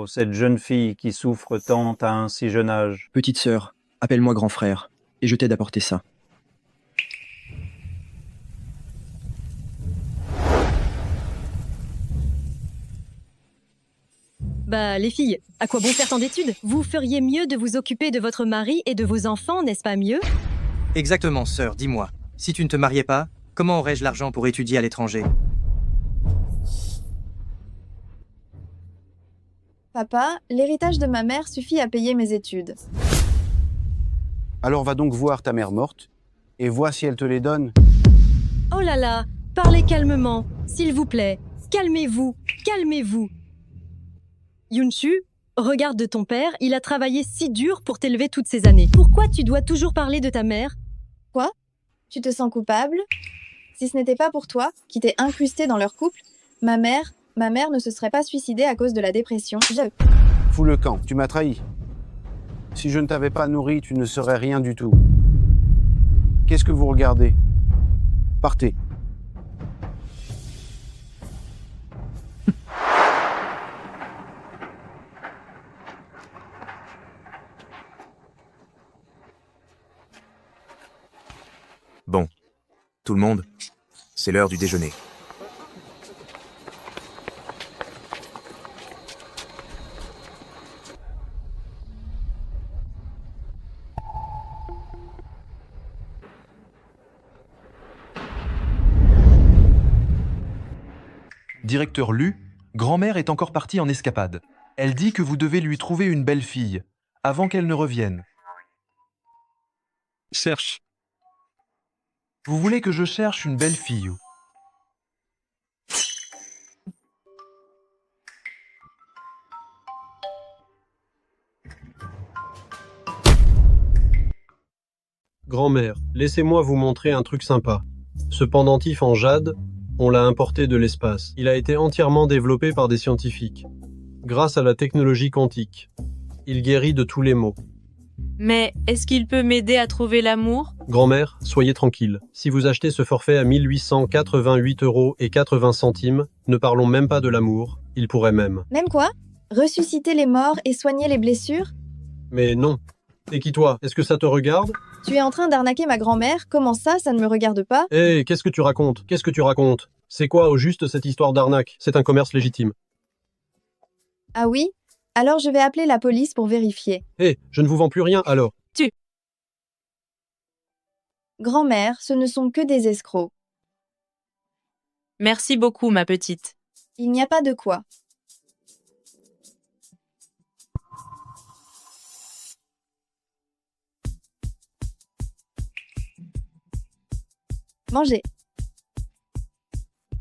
Oh, cette jeune fille qui souffre tant à un si jeune âge. Petite sœur, appelle-moi grand frère, et je t'aide à porter ça. Bah, les filles, à quoi bon faire tant d'études? Vous feriez mieux de vous occuper de votre mari et de vos enfants, n'est-ce pas mieux? Exactement, sœur, dis-moi. Si tu ne te mariais pas, comment aurais-je l'argent pour étudier à l'étranger? Papa, l'héritage de ma mère suffit à payer mes études. Alors va donc voir ta mère morte, et vois si elle te les donne. Oh là là, parlez calmement, s'il vous plaît. Calmez-vous, calmez-vous. Yunshu, regarde ton père, il a travaillé si dur pour t'élever toutes ces années. Pourquoi tu dois toujours parler de ta mère? Quoi? Tu te sens coupable? Si ce n'était pas pour toi, qui t'es incrusté dans leur couple, ma mère ne se serait pas suicidée à cause de la dépression. Fous le camp, tu m'as trahi. Si je ne t'avais pas nourri, tu ne serais rien du tout. Qu'est-ce que vous regardez? Partez. Bon, tout le monde, c'est l'heure du déjeuner. Directeur Lu, grand-mère est encore partie en escapade. Elle dit que vous devez lui trouver une belle fille, avant qu'elle ne revienne. Cherche. Vous voulez que je cherche une belle fille? Grand-mère, laissez-moi vous montrer un truc sympa. Ce pendentif en jade, on l'a importé de l'espace. Il a été entièrement développé par des scientifiques. Grâce à la technologie quantique. Il guérit de tous les maux. Mais est-ce qu'il peut m'aider à trouver l'amour? Grand-mère, soyez tranquille. Si vous achetez ce forfait à 1888,80 €, ne parlons même pas de l'amour. Il pourrait même. Même quoi? Ressusciter les morts et soigner les blessures? Mais non. Et qui toi? Est-ce que ça te regarde? Tu es en train d'arnaquer ma grand-mère? Comment ça ne me regarde pas? Hé, qu'est-ce que tu racontes? Qu'est-ce que tu racontes? C'est quoi au juste cette histoire d'arnaque? C'est un commerce légitime. Ah oui? Alors je vais appeler la police pour vérifier. Hé, je ne vous vends plus rien alors. Grand-mère, ce ne sont que des escrocs. Merci beaucoup, ma petite. Il n'y a pas de quoi. Mangez.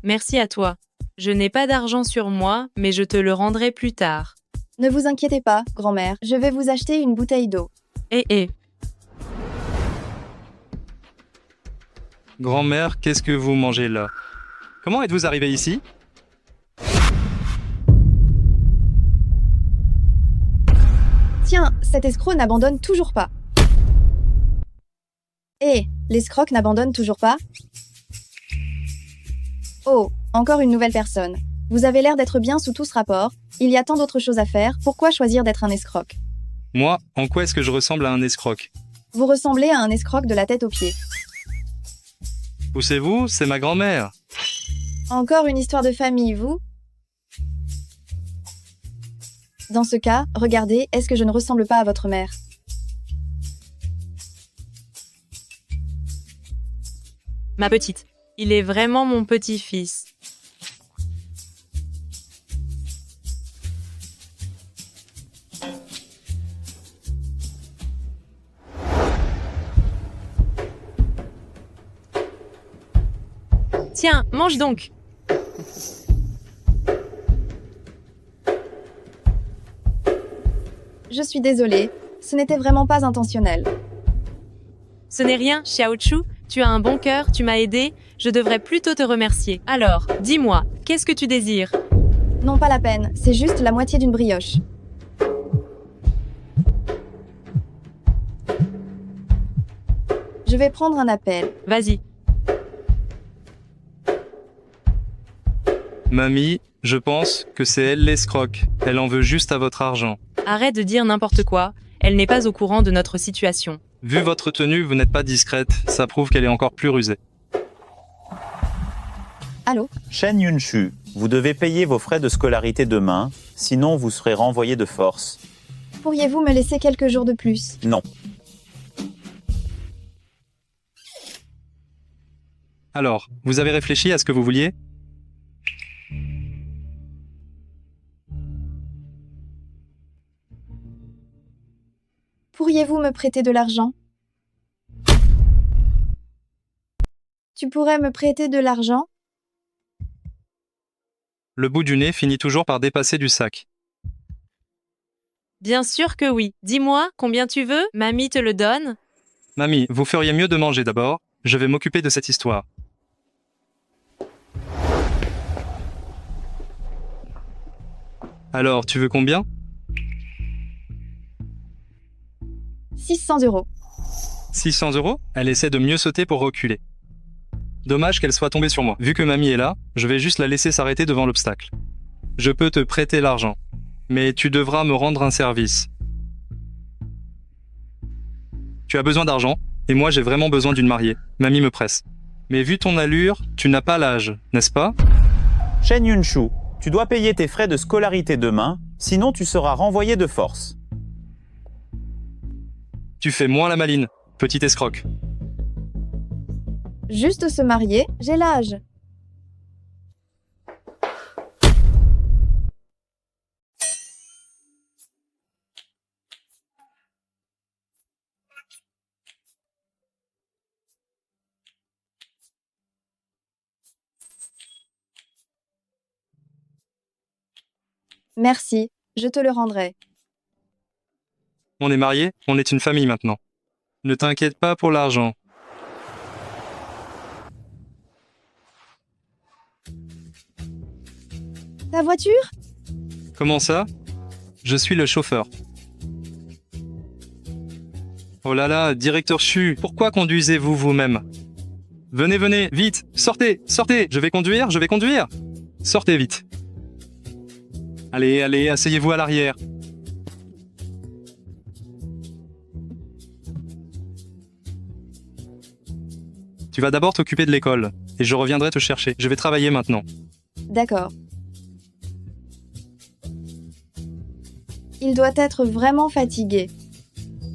Merci à toi. Je n'ai pas d'argent sur moi, mais je te le rendrai plus tard. Ne vous inquiétez pas, grand-mère. Je vais vous acheter une bouteille d'eau. Eh. Grand-mère, qu'est-ce que vous mangez là? Comment êtes-vous arrivé ici? Tiens, cet escroc n'abandonne toujours pas. Hé, l'escroc n'abandonne toujours pas? Oh, encore une nouvelle personne. Vous avez l'air d'être bien sous tout ce rapport. Il y a tant d'autres choses à faire. Pourquoi choisir d'être un escroc? Moi, en quoi est-ce que je ressemble à un escroc? Vous ressemblez à un escroc de la tête aux pieds. Poussez-vous, c'est ma grand-mère. Encore une histoire de famille, vous? Dans ce cas, regardez, est-ce que je ne ressemble pas à votre mère? Ma petite, il est vraiment mon petit-fils. Tiens, mange donc. Je suis désolée, ce n'était vraiment pas intentionnel. Ce n'est rien, Xiaochu. Tu as un bon cœur, tu m'as aidé. Je devrais plutôt te remercier. Alors, dis-moi, qu'est-ce que tu désires? Non, pas la peine, c'est juste la moitié d'une brioche. Je vais prendre un appel. Vas-y. Mamie, je pense que c'est elle l'escroque. Elle en veut juste à votre argent. Arrête de dire n'importe quoi. Elle n'est pas au courant de notre situation. Vu votre tenue, vous n'êtes pas discrète. Ça prouve qu'elle est encore plus rusée. Allô? Shen Yunshu, vous devez payer vos frais de scolarité demain, sinon vous serez renvoyé de force. Pourriez-vous me laisser quelques jours de plus? Non. Alors, vous avez réfléchi à ce que vous vouliez? Pourriez-vous me prêter de l'argent? Tu pourrais me prêter de l'argent? Le bout du nez finit toujours par dépasser du sac. Bien sûr que oui. Dis-moi, combien tu veux? Mamie te le donne? Mamie, vous feriez mieux de manger d'abord. Je vais m'occuper de cette histoire. Alors, tu veux combien? 600 €. 600 €? Elle essaie de mieux sauter pour reculer. Dommage qu'elle soit tombée sur moi. Vu que mamie est là, je vais juste la laisser s'arrêter devant l'obstacle. Je peux te prêter l'argent, mais tu devras me rendre un service. Tu as besoin d'argent, et moi j'ai vraiment besoin d'une mariée. Mamie me presse. Mais vu ton allure, tu n'as pas l'âge, n'est-ce pas? Shen Yunshu, tu dois payer tes frais de scolarité demain, sinon tu seras renvoyé de force. Tu fais moins la maline, petite escroque. Juste se marier, j'ai l'âge. Merci, je te le rendrai. On est mariés, on est une famille maintenant. Ne t'inquiète pas pour l'argent. Ta voiture? Comment ça? Je suis le chauffeur. Oh là là, directeur Chu, pourquoi conduisez-vous vous-même? Venez, venez, vite, sortez, sortez, je vais conduire, je vais conduire. Sortez vite. Allez, allez, asseyez-vous à l'arrière. Tu vas d'abord t'occuper de l'école, et je reviendrai te chercher. Je vais travailler maintenant. D'accord. Il doit être vraiment fatigué.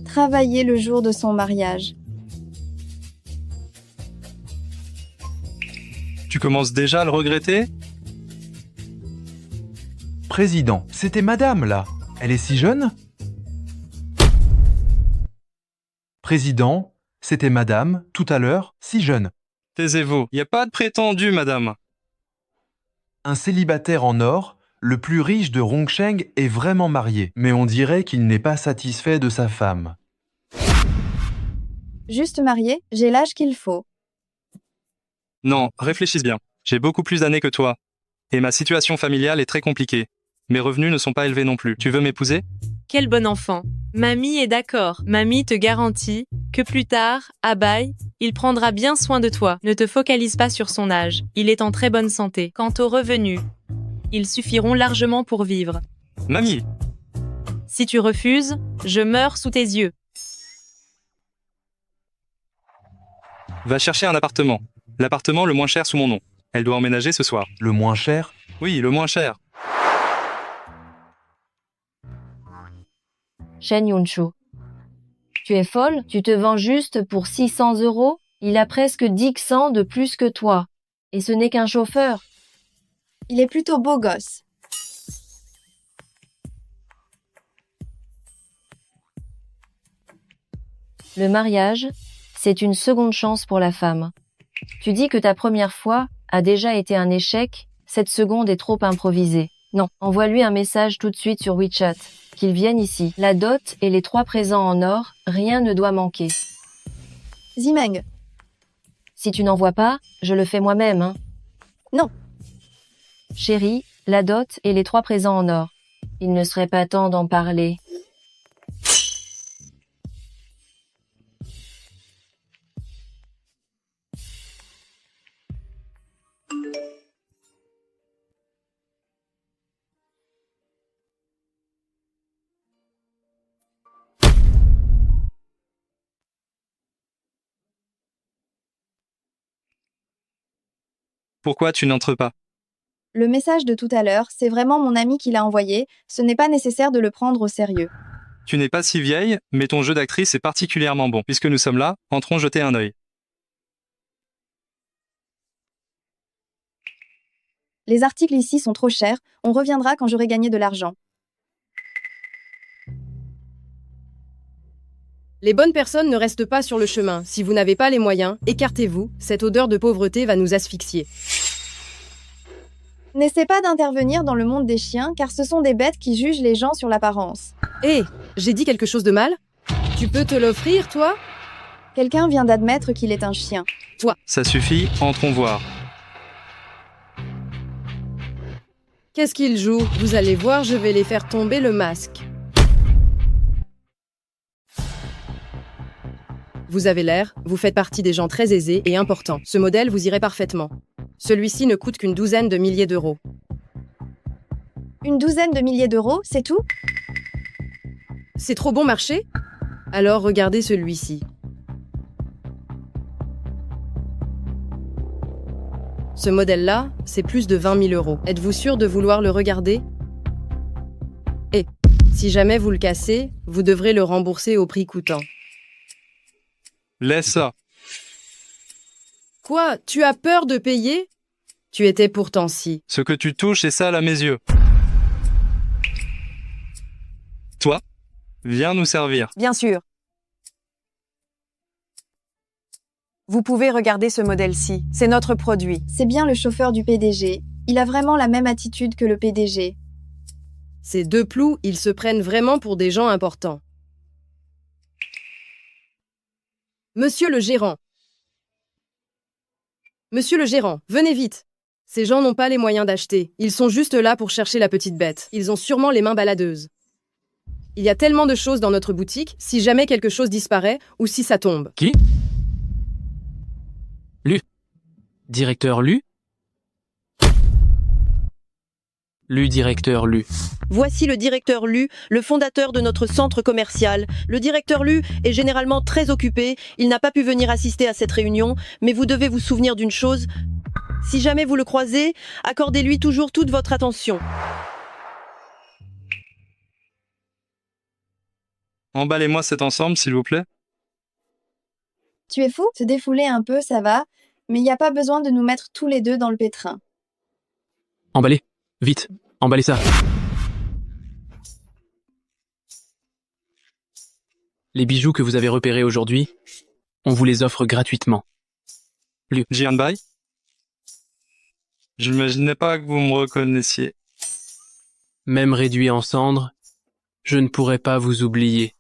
Travailler le jour de son mariage. Tu commences déjà à le regretter? Président, c'était madame, là. Elle est si jeune? Président, c'était madame, tout à l'heure, si jeune. Taisez-vous, il n'y a pas de prétendu, madame. Un célibataire en or, le plus riche de Rongsheng, est vraiment marié, mais on dirait qu'il n'est pas satisfait de sa femme. Juste marié, j'ai l'âge qu'il faut. Non, réfléchis bien. J'ai beaucoup plus d'années que toi. Et ma situation familiale est très compliquée. Mes revenus ne sont pas élevés non plus. Tu veux m'épouser? Quel bon enfant. Mamie est d'accord. Mamie te garantit que plus tard, à Bai, il prendra bien soin de toi. Ne te focalise pas sur son âge. Il est en très bonne santé. Quant aux revenus, ils suffiront largement pour vivre. Mamie! Si tu refuses, je meurs sous tes yeux. Va chercher un appartement. L'appartement le moins cher sous mon nom. Elle doit emménager ce soir. Le moins cher? Oui, le moins cher. Shen Yunshu. Tu es folle? Tu te vends juste pour 600 €? Il a presque 10 cents de plus que toi. Et ce n'est qu'un chauffeur. Il est plutôt beau gosse. Le mariage, c'est une seconde chance pour la femme. Tu dis que ta première fois a déjà été un échec, cette seconde est trop improvisée. Non, envoie-lui un message tout de suite sur WeChat. Qu'il vienne ici. La dot et les 3 présents en or, rien ne doit manquer. Zimeng. Si tu n'en vois pas, je le fais moi-même, hein. Non. Chérie, la dot et les 3 présents en or. Il ne serait pas temps d'en parler. Pourquoi tu n'entres pas? Le message de tout à l'heure, c'est vraiment mon ami qui l'a envoyé, ce n'est pas nécessaire de le prendre au sérieux. Tu n'es pas si vieille, mais ton jeu d'actrice est particulièrement bon. Puisque nous sommes là, entrons jeter un œil. Les articles ici sont trop chers, on reviendra quand j'aurai gagné de l'argent. Les bonnes personnes ne restent pas sur le chemin. Si vous n'avez pas les moyens, écartez-vous, cette odeur de pauvreté va nous asphyxier. N'essaie pas d'intervenir dans le monde des chiens, car ce sont des bêtes qui jugent les gens sur l'apparence. Hé, j'ai dit quelque chose de mal? Tu peux te l'offrir, toi? Quelqu'un vient d'admettre qu'il est un chien. Toi. Ça suffit, entrons voir. Qu'est-ce qu'il joue? Vous allez voir, je vais les faire tomber le masque. Vous avez l'air, vous faites partie des gens très aisés et importants. Ce modèle vous irait parfaitement. Celui-ci ne coûte qu'une douzaine de milliers d'euros. Une douzaine de milliers d'euros, c'est tout? C'est trop bon marché? Alors regardez celui-ci. Ce modèle-là, c'est plus de 20 000 euros. Êtes-vous sûr de vouloir le regarder? Et si jamais vous le cassez, vous devrez le rembourser au prix coûtant. Laisse ça. Quoi? Tu as peur de payer? Tu étais pourtant si. Ce que tu touches est sale à mes yeux. Toi, viens nous servir. Bien sûr. Vous pouvez regarder ce modèle-ci. C'est notre produit. C'est bien le chauffeur du PDG. Il a vraiment la même attitude que le PDG. Ces deux plous, ils se prennent vraiment pour des gens importants. Monsieur le gérant. Monsieur le gérant, venez vite. Ces gens n'ont pas les moyens d'acheter. Ils sont juste là pour chercher la petite bête. Ils ont sûrement les mains baladeuses. Il y a tellement de choses dans notre boutique, si jamais quelque chose disparaît ou si ça tombe. Qui? Lu. Directeur Lu? Lu, directeur Lu. Voici le directeur Lu, le fondateur de notre centre commercial. Le directeur Lu est généralement très occupé, il n'a pas pu venir assister à cette réunion, mais vous devez vous souvenir d'une chose. Si jamais vous le croisez, accordez-lui toujours toute votre attention. Emballez-moi cet ensemble, s'il vous plaît. Tu es fou? Se défouler un peu, ça va, mais il n'y a pas besoin de nous mettre tous les deux dans le pétrin. Emballez. Vite. Emballez ça. Les bijoux que vous avez repérés aujourd'hui, on vous les offre gratuitement. Lu. Jianbai? Je n'imaginais pas que vous me reconnaissiez. Même réduit en cendres, je ne pourrais pas vous oublier.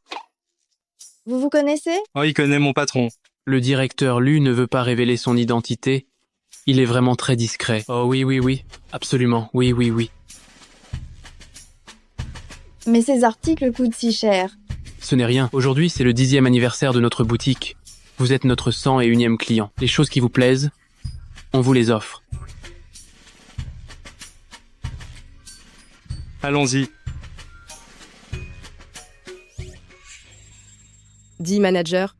Vous vous connaissez? Oh, il connaît mon patron. Le directeur Lu ne veut pas révéler son identité. Il est vraiment très discret. Oh oui, absolument, oui. Mais ces articles coûtent si cher. Ce n'est rien. Aujourd'hui, c'est le 10e anniversaire de notre boutique. Vous êtes notre 101e client. Les choses qui vous plaisent, on vous les offre. Allons-y. Dit manager.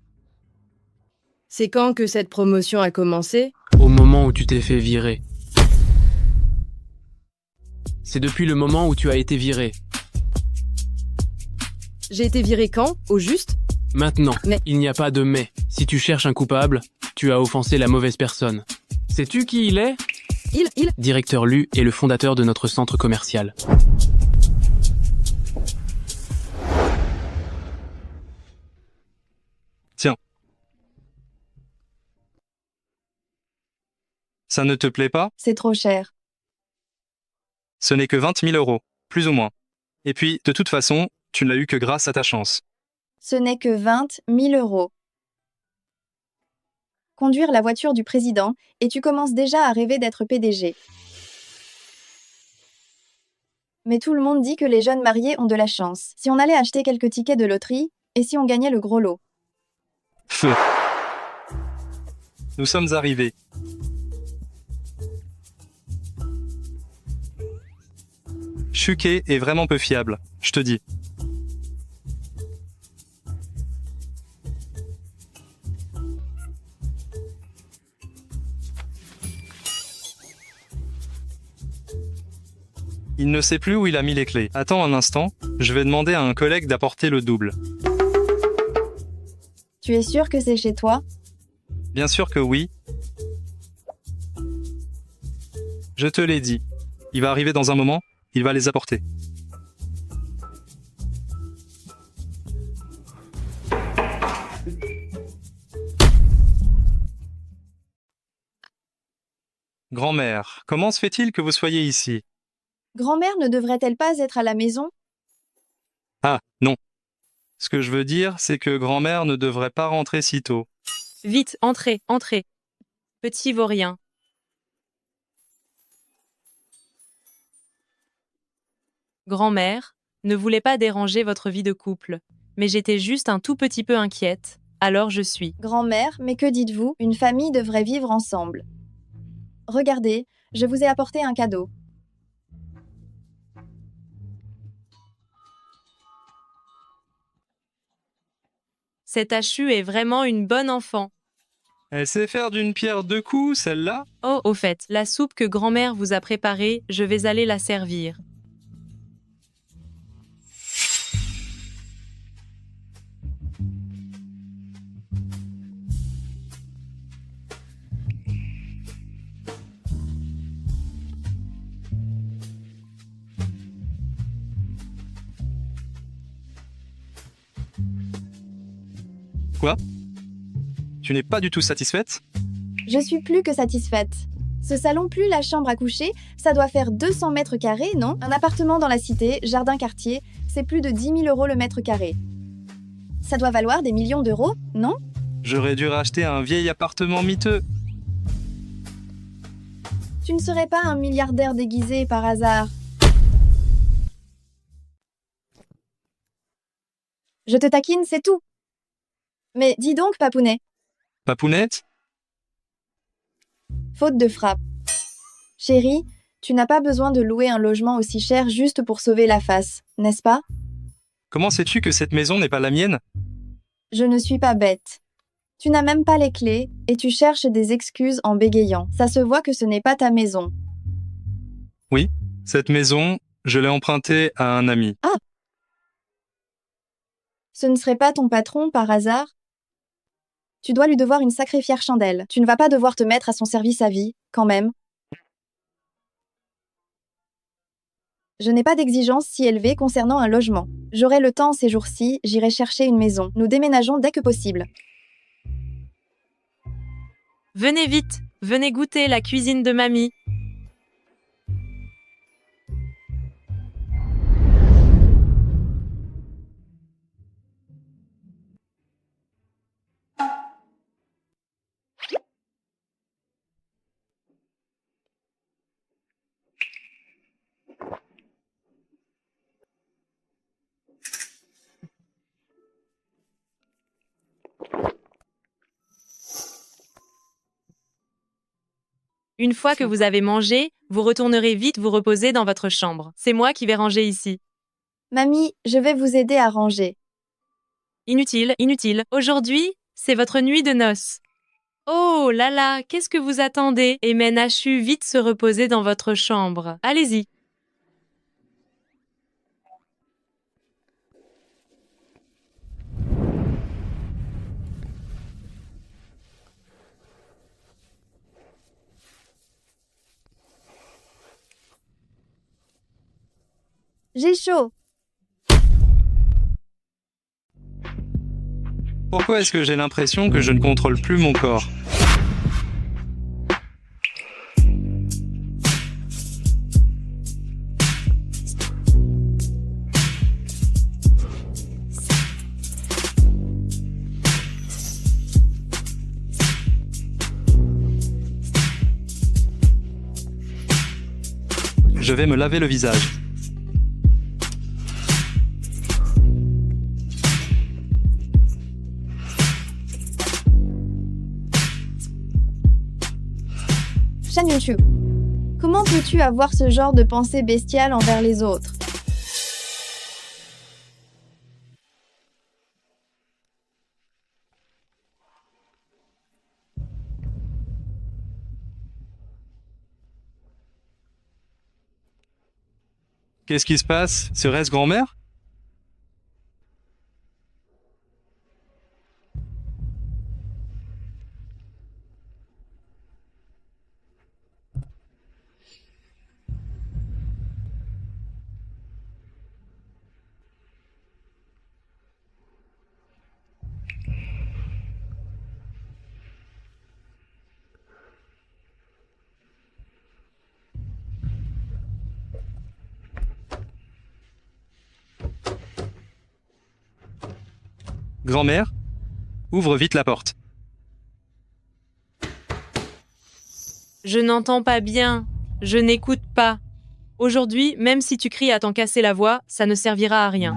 C'est quand que cette promotion a commencé? Au moment où tu t'es fait virer. C'est depuis le moment où tu as été viré. J'ai été viré quand? Au juste? Maintenant, mais... il n'y a pas de mais. Si tu cherches un coupable, tu as offensé la mauvaise personne. Sais-tu qui il est? Il. Directeur Lu est le fondateur de notre centre commercial. Tiens. Ça ne te plaît pas? C'est trop cher. Ce n'est que 20 000 euros, plus ou moins. Et puis, de toute façon, tu ne l'as eu que grâce à ta chance. Ce n'est que 20 000 euros. Conduire la voiture du président, et tu commences déjà à rêver d'être PDG. Mais tout le monde dit que les jeunes mariés ont de la chance. Si on allait acheter quelques tickets de loterie, et si on gagnait le gros lot? Feu. Nous sommes arrivés. Chuquet est vraiment peu fiable, je te dis. Il ne sait plus où il a mis les clés. Attends un instant, je vais demander à un collègue d'apporter le double. Tu es sûr que c'est chez toi? Bien sûr que oui. Je te l'ai dit. Il va arriver dans un moment, il va les apporter. Grand-mère, comment se fait-il que vous soyez ici? Grand-mère ne devrait-elle pas être à la maison? Ah, non. Ce que je veux dire, c'est que grand-mère ne devrait pas rentrer si tôt. Vite, entrez, entrez. Petit vaurien. Grand-mère ne voulait pas déranger votre vie de couple, mais j'étais juste un tout petit peu inquiète, alors je suis. Grand-mère, mais que dites-vous? Une famille devrait vivre ensemble. Regardez, je vous ai apporté un cadeau. Cette Achu est vraiment une bonne enfant. Elle sait faire d'une pierre deux coups, celle-là? Oh, au fait, la soupe que grand-mère vous a préparée, je vais aller la servir. Quoi? Tu n'es pas du tout satisfaite? Je suis plus que satisfaite. Ce salon plus la chambre à coucher, ça doit faire 200 mètres carrés, non? Un appartement dans la cité, jardin quartier, c'est plus de 10 000 € le mètre carré. Ça doit valoir des millions d'euros, non? J'aurais dû racheter un vieil appartement miteux. Tu ne serais pas un milliardaire déguisé par hasard? Je te taquine, c'est tout. Mais dis donc, Papounet. Papounette? Faute de frappe. Chérie, tu n'as pas besoin de louer un logement aussi cher juste pour sauver la face, n'est-ce pas? Comment sais-tu que cette maison n'est pas la mienne? Je ne suis pas bête. Tu n'as même pas les clés et tu cherches des excuses en bégayant. Ça se voit que ce n'est pas ta maison. Oui, cette maison, je l'ai empruntée à un ami. Ah! Ce ne serait pas ton patron par hasard? Tu dois lui devoir une sacrée fière chandelle. Tu ne vas pas devoir te mettre à son service à vie, quand même. Je n'ai pas d'exigence si élevée concernant un logement. J'aurai le temps ces jours-ci, j'irai chercher une maison. Nous déménageons dès que possible. Venez vite, venez goûter la cuisine de mamie. Une fois que vous avez mangé, vous retournerez vite vous reposer dans votre chambre. C'est moi qui vais ranger ici. Mamie, je vais vous aider à ranger. Inutile, inutile. Aujourd'hui, c'est votre nuit de noces. Oh là là, qu'est-ce que vous attendez? Et Achu vite se reposer dans votre chambre. Allez-y. J'ai chaud. Pourquoi est-ce que j'ai l'impression que je ne contrôle plus mon corps? Je vais me laver le visage. Shan Yunshu, comment peux-tu avoir ce genre de pensée bestiale envers les autres? Qu'est-ce qui se passe? Serait-ce grand-mère? Grand-mère, ouvre vite la porte. Je n'entends pas bien. Je n'écoute pas. Aujourd'hui, même si tu cries à t'en casser la voix, ça ne servira à rien.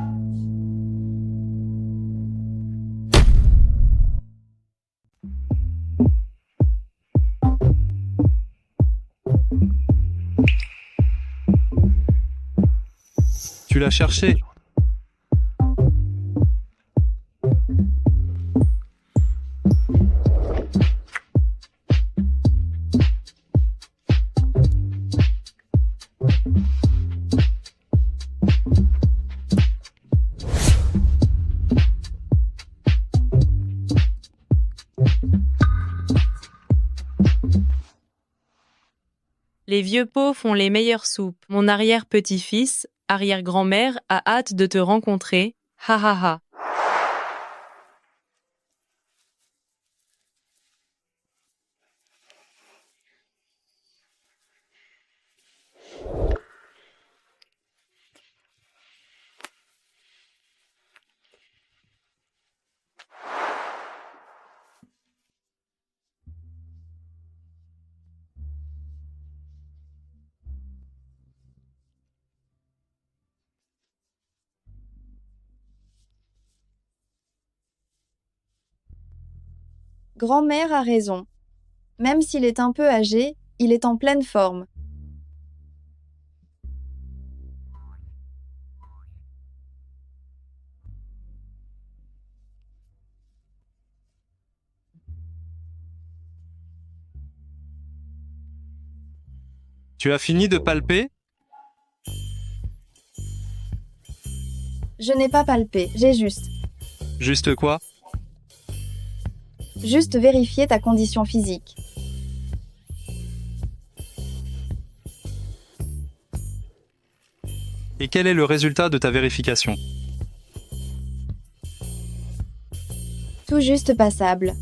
Tu l'as cherché. Les vieux pots font les meilleures soupes. Mon arrière-petit-fils, arrière-grand-mère, a hâte de te rencontrer. Ha ha ha. Grand-mère a raison. Même s'il est un peu âgé, il est en pleine forme. Tu as fini de palper? Je n'ai pas palpé, j'ai Juste quoi? juste vérifié ta condition physique. Et quel est le résultat de ta vérification? Tout juste passable.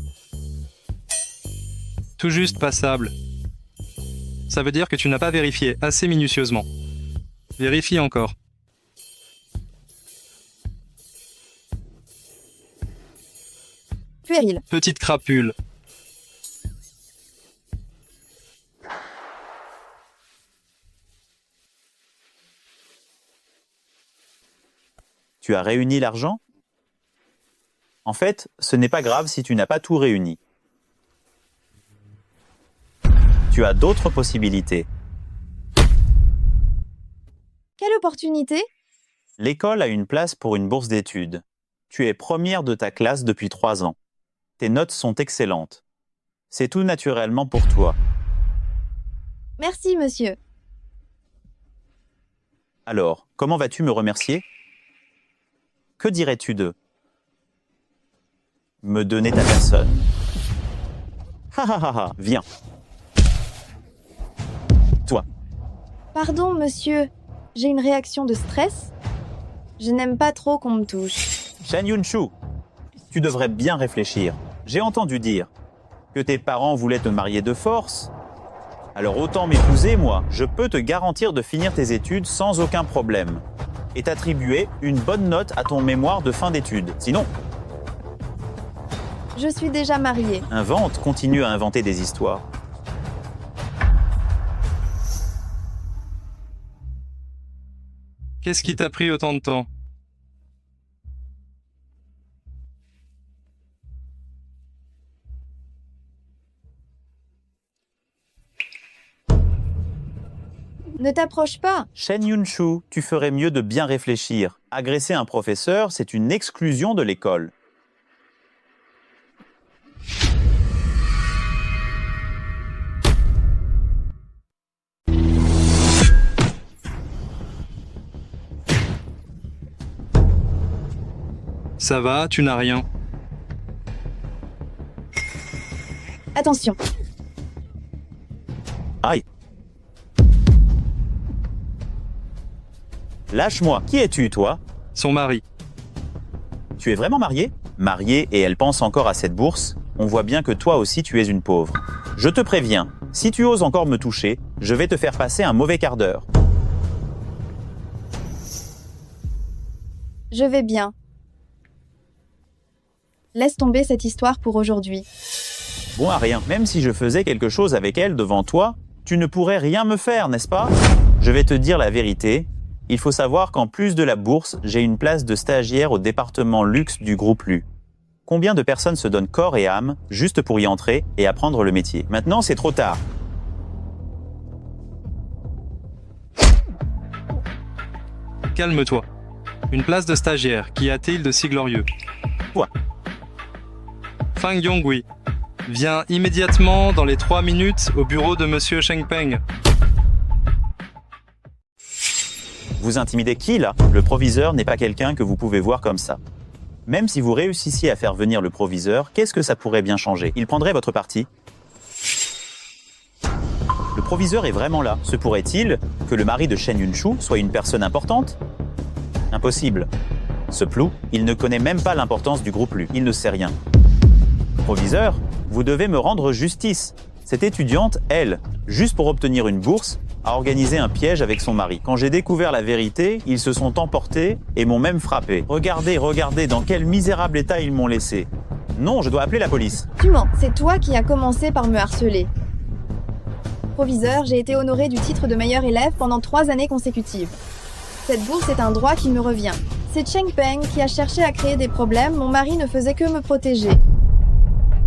Tout juste passable. Ça veut dire que tu n'as pas vérifié assez minutieusement. Vérifie encore. Puéril. Petite crapule. Tu as réuni l'argent? En fait, ce n'est pas grave si tu n'as pas tout réuni. Tu as d'autres possibilités. Quelle opportunité? L'école a une place pour une bourse d'études. Tu es première de ta classe depuis 3 ans. Tes notes sont excellentes. C'est tout naturellement pour toi. Merci, monsieur. Alors, comment vas-tu me remercier? Que dirais-tu de me donner ta personne? Ha ha ha ha, viens. Toi. Pardon, monsieur. J'ai une réaction de stress. Je n'aime pas trop qu'on me touche. Shan Yun-Shu, tu devrais bien réfléchir. J'ai entendu dire que tes parents voulaient te marier de force. Alors autant m'épouser, moi. Je peux te garantir de finir tes études sans aucun problème. Et t'attribuer une bonne note à ton mémoire de fin d'études. Sinon, Je suis déjà mariée. invente, continue à inventer des histoires. Qu'est-ce qui t'a pris autant de temps? Ne t'approche pas. Shen Yun-Shu, tu ferais mieux de bien réfléchir. Agresser un professeur, c'est une exclusion de l'école. Ça va, tu n'as rien. Attention. Aïe. Lâche-moi. Qui es-tu, toi? Son mari. Tu es vraiment marié? Marié et elle pense encore à cette bourse? On voit bien que toi aussi tu es une pauvre. Je te préviens, si tu oses encore me toucher, je vais te faire passer un mauvais quart d'heure. Je vais bien. Laisse tomber cette histoire pour aujourd'hui. Bon à rien, même si je faisais quelque chose avec elle devant toi, tu ne pourrais rien me faire, n'est-ce pas? Je vais te dire la vérité. Il faut savoir qu'en plus de la bourse, j'ai une place de stagiaire au département luxe du groupe Lu. Combien de personnes se donnent corps et âme juste pour y entrer et apprendre le métier? Maintenant, c'est trop tard. Calme-toi. Une place de stagiaire, qu'y a-t-il de si glorieux? Quoi? Fang Yonghui. Viens immédiatement dans les 3 minutes au bureau de Monsieur Shengpeng. Vous intimidez qui, là? Le proviseur n'est pas quelqu'un que vous pouvez voir comme ça. Même si vous réussissiez à faire venir le proviseur, qu'est-ce que ça pourrait bien changer? Il prendrait votre parti. Le proviseur est vraiment là. Se pourrait-il que le mari de Shen Yunshu soit une personne importante? Impossible. Ce plou, il ne connaît même pas l'importance du groupe Lu. Il ne sait rien. Proviseur, vous devez me rendre justice. Cette étudiante, elle, juste pour obtenir une bourse, a organisé un piège avec son mari. Quand j'ai découvert la vérité, ils se sont emportés et m'ont même frappé. Regardez dans quel misérable état ils m'ont laissé. Non, je dois appeler la police. Tu mens, c'est toi qui as commencé par me harceler. Proviseur, j'ai été honoré du titre de meilleur élève pendant 3 années consécutives. Cette bourse est un droit qui me revient. C'est Cheng Peng qui a cherché à créer des problèmes, mon mari ne faisait que me protéger.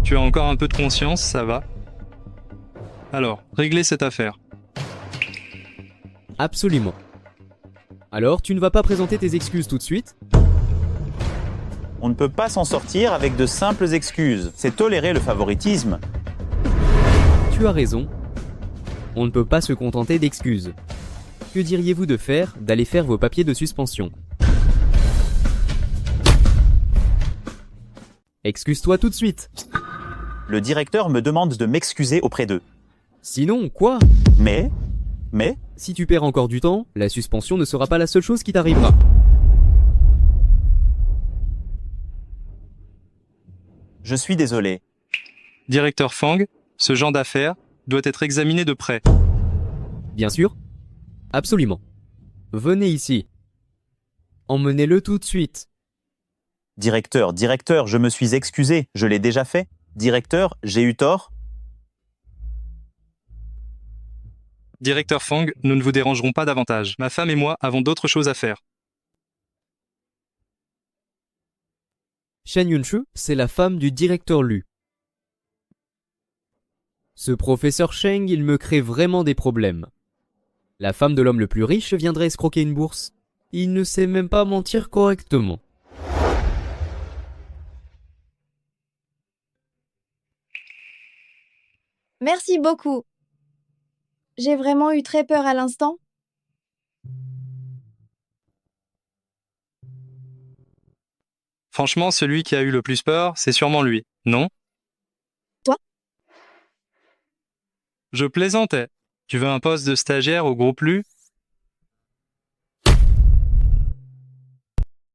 Tu as encore un peu de conscience, ça va? Alors, réglez cette affaire. Absolument. Alors, tu ne vas pas présenter tes excuses tout de suite? On ne peut pas s'en sortir avec de simples excuses. C'est tolérer le favoritisme. Tu as raison. On ne peut pas se contenter d'excuses. Que diriez-vous de d'aller faire vos papiers de suspension? Excuse-toi tout de suite. Le directeur me demande de m'excuser auprès d'eux. Sinon, quoi? Mais si tu perds encore du temps, la suspension ne sera pas la seule chose qui t'arrivera. Je suis désolé. Directeur Fang, ce genre d'affaires doit être examiné de près. Bien sûr. Absolument. Venez ici. Emmenez-le tout de suite. Directeur, je me suis excusé. Je l'ai déjà fait. Directeur, j'ai eu tort. Directeur Fang, nous ne vous dérangerons pas davantage. Ma femme et moi avons d'autres choses à faire. Shen Yunshu, c'est la femme du directeur Lu. Ce professeur Sheng, il me crée vraiment des problèmes. La femme de l'homme le plus riche viendrait escroquer une bourse. Il ne sait même pas mentir correctement. Merci beaucoup. J'ai vraiment eu très peur à l'instant. Franchement, celui qui a eu le plus peur, c'est sûrement lui, non? Toi? Je plaisantais. Tu veux un poste de stagiaire au groupe Lu?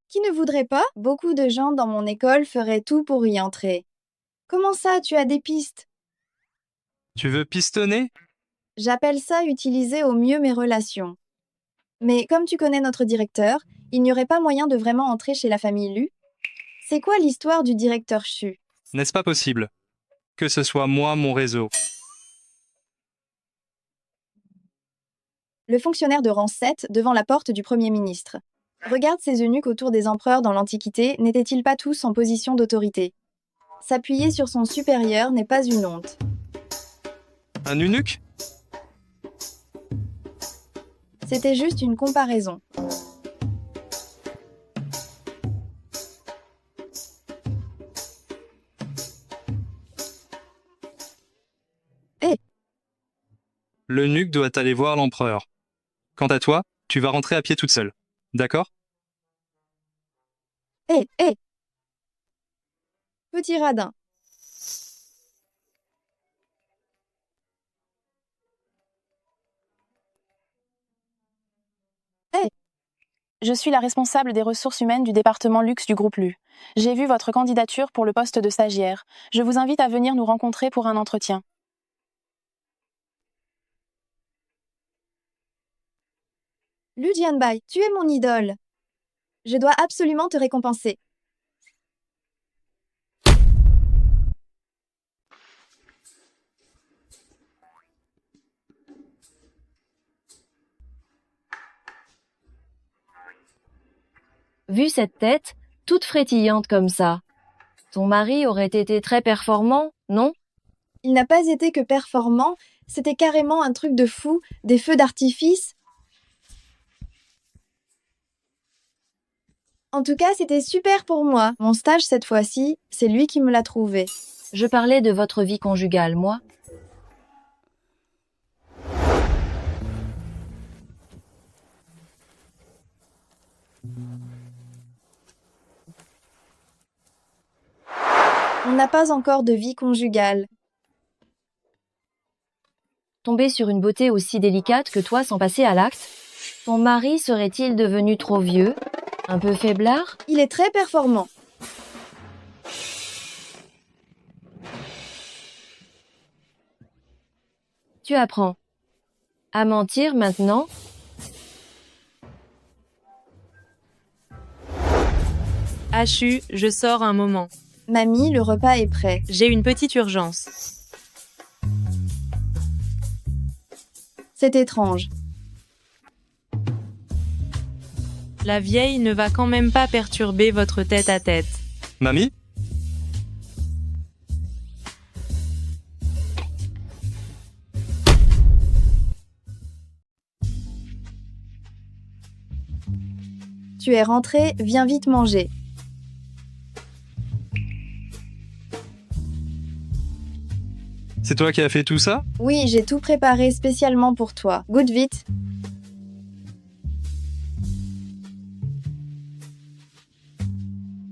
Qui ne voudrait pas? Beaucoup de gens dans mon école feraient tout pour y entrer. Comment ça, tu as des pistes? Tu veux pistonner? J'appelle ça utiliser au mieux mes relations. Mais comme tu connais notre directeur, il n'y aurait pas moyen de vraiment entrer chez la famille Lu? C'est quoi l'histoire du directeur Chu? N'est-ce pas possible? Que ce soit moi, mon réseau. Le fonctionnaire de rang 7 devant la porte du Premier ministre. Regarde ces eunuques autour des empereurs dans l'Antiquité, n'étaient-ils pas tous en position d'autorité? S'appuyer sur son supérieur n'est pas une honte. Un eunuque? C'était juste une comparaison. L'eunuque doit aller voir l'empereur. Quant à toi, tu vas rentrer à pied toute seule. D'accord? Petit radin. Je suis la responsable des ressources humaines du département luxe du groupe LU. J'ai vu votre candidature pour le poste de stagiaire. Je vous invite à venir nous rencontrer pour un entretien. Lu Jianbai, tu es mon idole. Je dois absolument te récompenser. Vu cette tête, toute frétillante comme ça, ton mari aurait été très performant, non? Il n'a pas été que performant, c'était carrément un truc de fou, des feux d'artifice. En tout cas, c'était super pour moi. Mon stage cette fois-ci, c'est lui qui me l'a trouvé. Je parlais de votre vie conjugale, moi. On n'a pas encore de vie conjugale. Tomber sur une beauté aussi délicate que toi sans passer à l'acte? Ton mari serait-il devenu trop vieux? Un peu faiblard? Il est très performant. Tu apprends à mentir maintenant? Hachu, je sors un moment. Mamie, le repas est prêt. J'ai une petite urgence. C'est étrange. La vieille ne va quand même pas perturber votre tête-à-tête. Mamie? Tu es rentré, viens vite manger. C'est toi qui as fait tout ça? Oui, j'ai tout préparé spécialement pour toi. Goûte vite.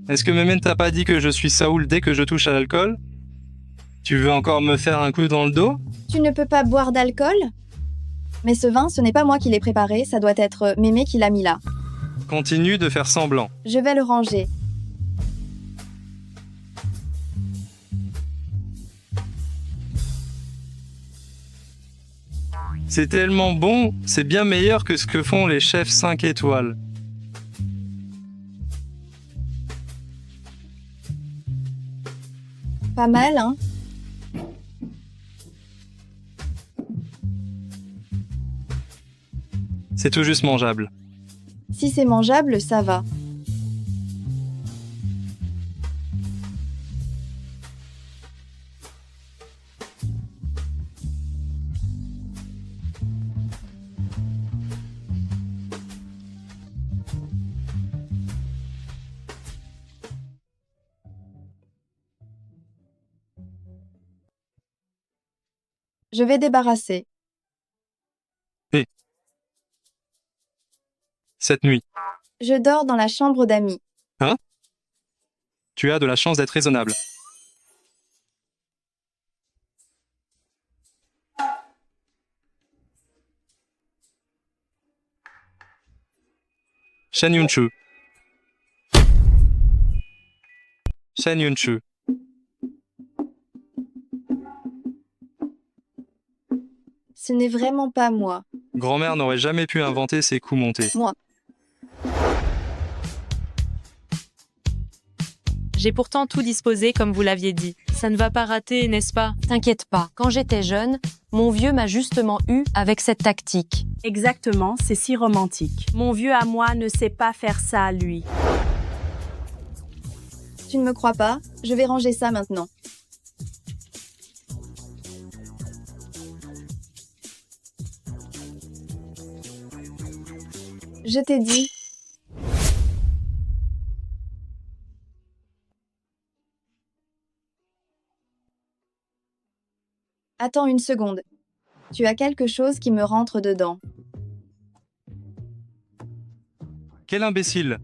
Est-ce que Mémé ne t'a pas dit que je suis Saoul dès que je touche à l'alcool? Tu veux encore me faire un coup dans le dos? Tu ne peux pas boire d'alcool? Mais ce vin, ce n'est pas moi qui l'ai préparé, ça doit être Mémé qui l'a mis là. Continue de faire semblant. Je vais le ranger. C'est tellement bon, c'est bien meilleur que ce que font les chefs 5 étoiles. Pas mal, hein? C'est tout juste mangeable. Si c'est mangeable, ça va. Je vais débarrasser. Et cette nuit. Je dors dans la chambre d'amis. Hein? Tu as de la chance d'être raisonnable. Shen Yunchu. Shen Yunchu. Ce n'est vraiment pas moi. Grand-mère n'aurait jamais pu inventer ces coups montés. Moi. J'ai pourtant tout disposé comme vous l'aviez dit. Ça ne va pas rater, n'est-ce pas? T'inquiète pas, quand j'étais jeune, mon vieux m'a justement eu avec cette tactique. Exactement, c'est si romantique. Mon vieux à moi ne sait pas faire ça, lui. Tu ne me crois pas? Je vais ranger ça maintenant. Je t'ai dit. Attends une seconde. Tu as quelque chose qui me rentre dedans. Quel imbécile!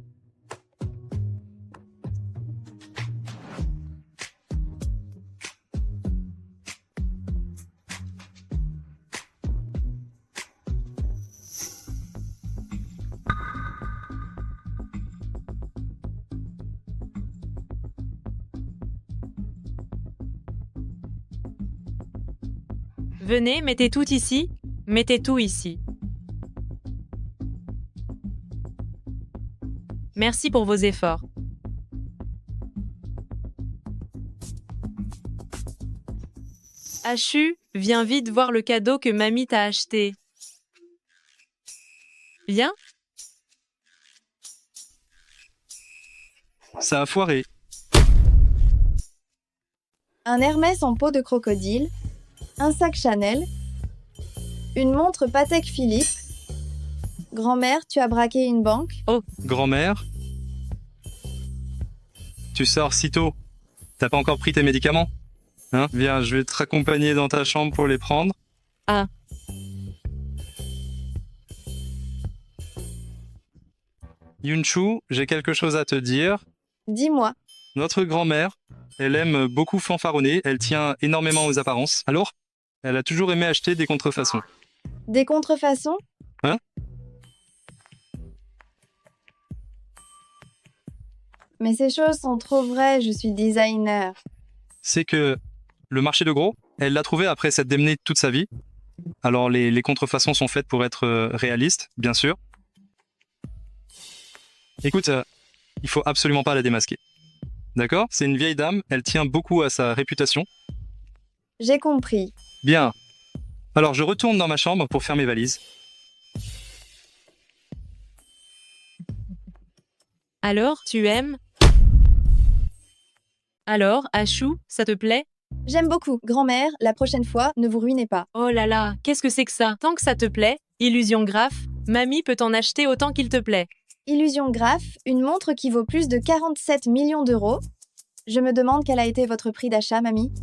Venez, mettez tout ici. Mettez tout ici. Merci pour vos efforts. Achu, viens vite voir le cadeau que mamie t'a acheté. Viens. Ça a foiré. Un Hermès en peau de crocodile, un sac Chanel, une montre Patek Philippe. Grand-mère, tu as braqué une banque? Oh, Grand-mère? Tu sors si tôt. T'as pas encore pris tes médicaments? Hein? Viens, je vais te raccompagner dans ta chambre pour les prendre. Ah. Yunchu, j'ai quelque chose à te dire. Dis-moi. Notre grand-mère, elle aime beaucoup fanfaronner, elle tient énormément aux apparences. Alors, elle a toujours aimé acheter des contrefaçons. Des contrefaçons? Hein? Mais ces choses sont trop vraies, je suis designer. C'est que le marché de gros, elle l'a trouvé après s'être démenée toute sa vie. Alors les contrefaçons sont faites pour être réalistes, bien sûr. Écoute, il faut absolument pas la démasquer. D'accord? C'est une vieille dame, elle tient beaucoup à sa réputation. J'ai compris. Bien. Alors je retourne dans ma chambre pour faire mes valises. Alors, tu aimes? Alors, Achu, ça te plaît? J'aime beaucoup. Grand-mère, la prochaine fois, ne vous ruinez pas. Oh là là, qu'est-ce que c'est que ça? Tant que ça te plaît, Illusion Graph, mamie peut t'en acheter autant qu'il te plaît. Illusion Graph, une montre qui vaut plus de 47 millions d'euros. Je me demande quel a été votre prix d'achat, mamie.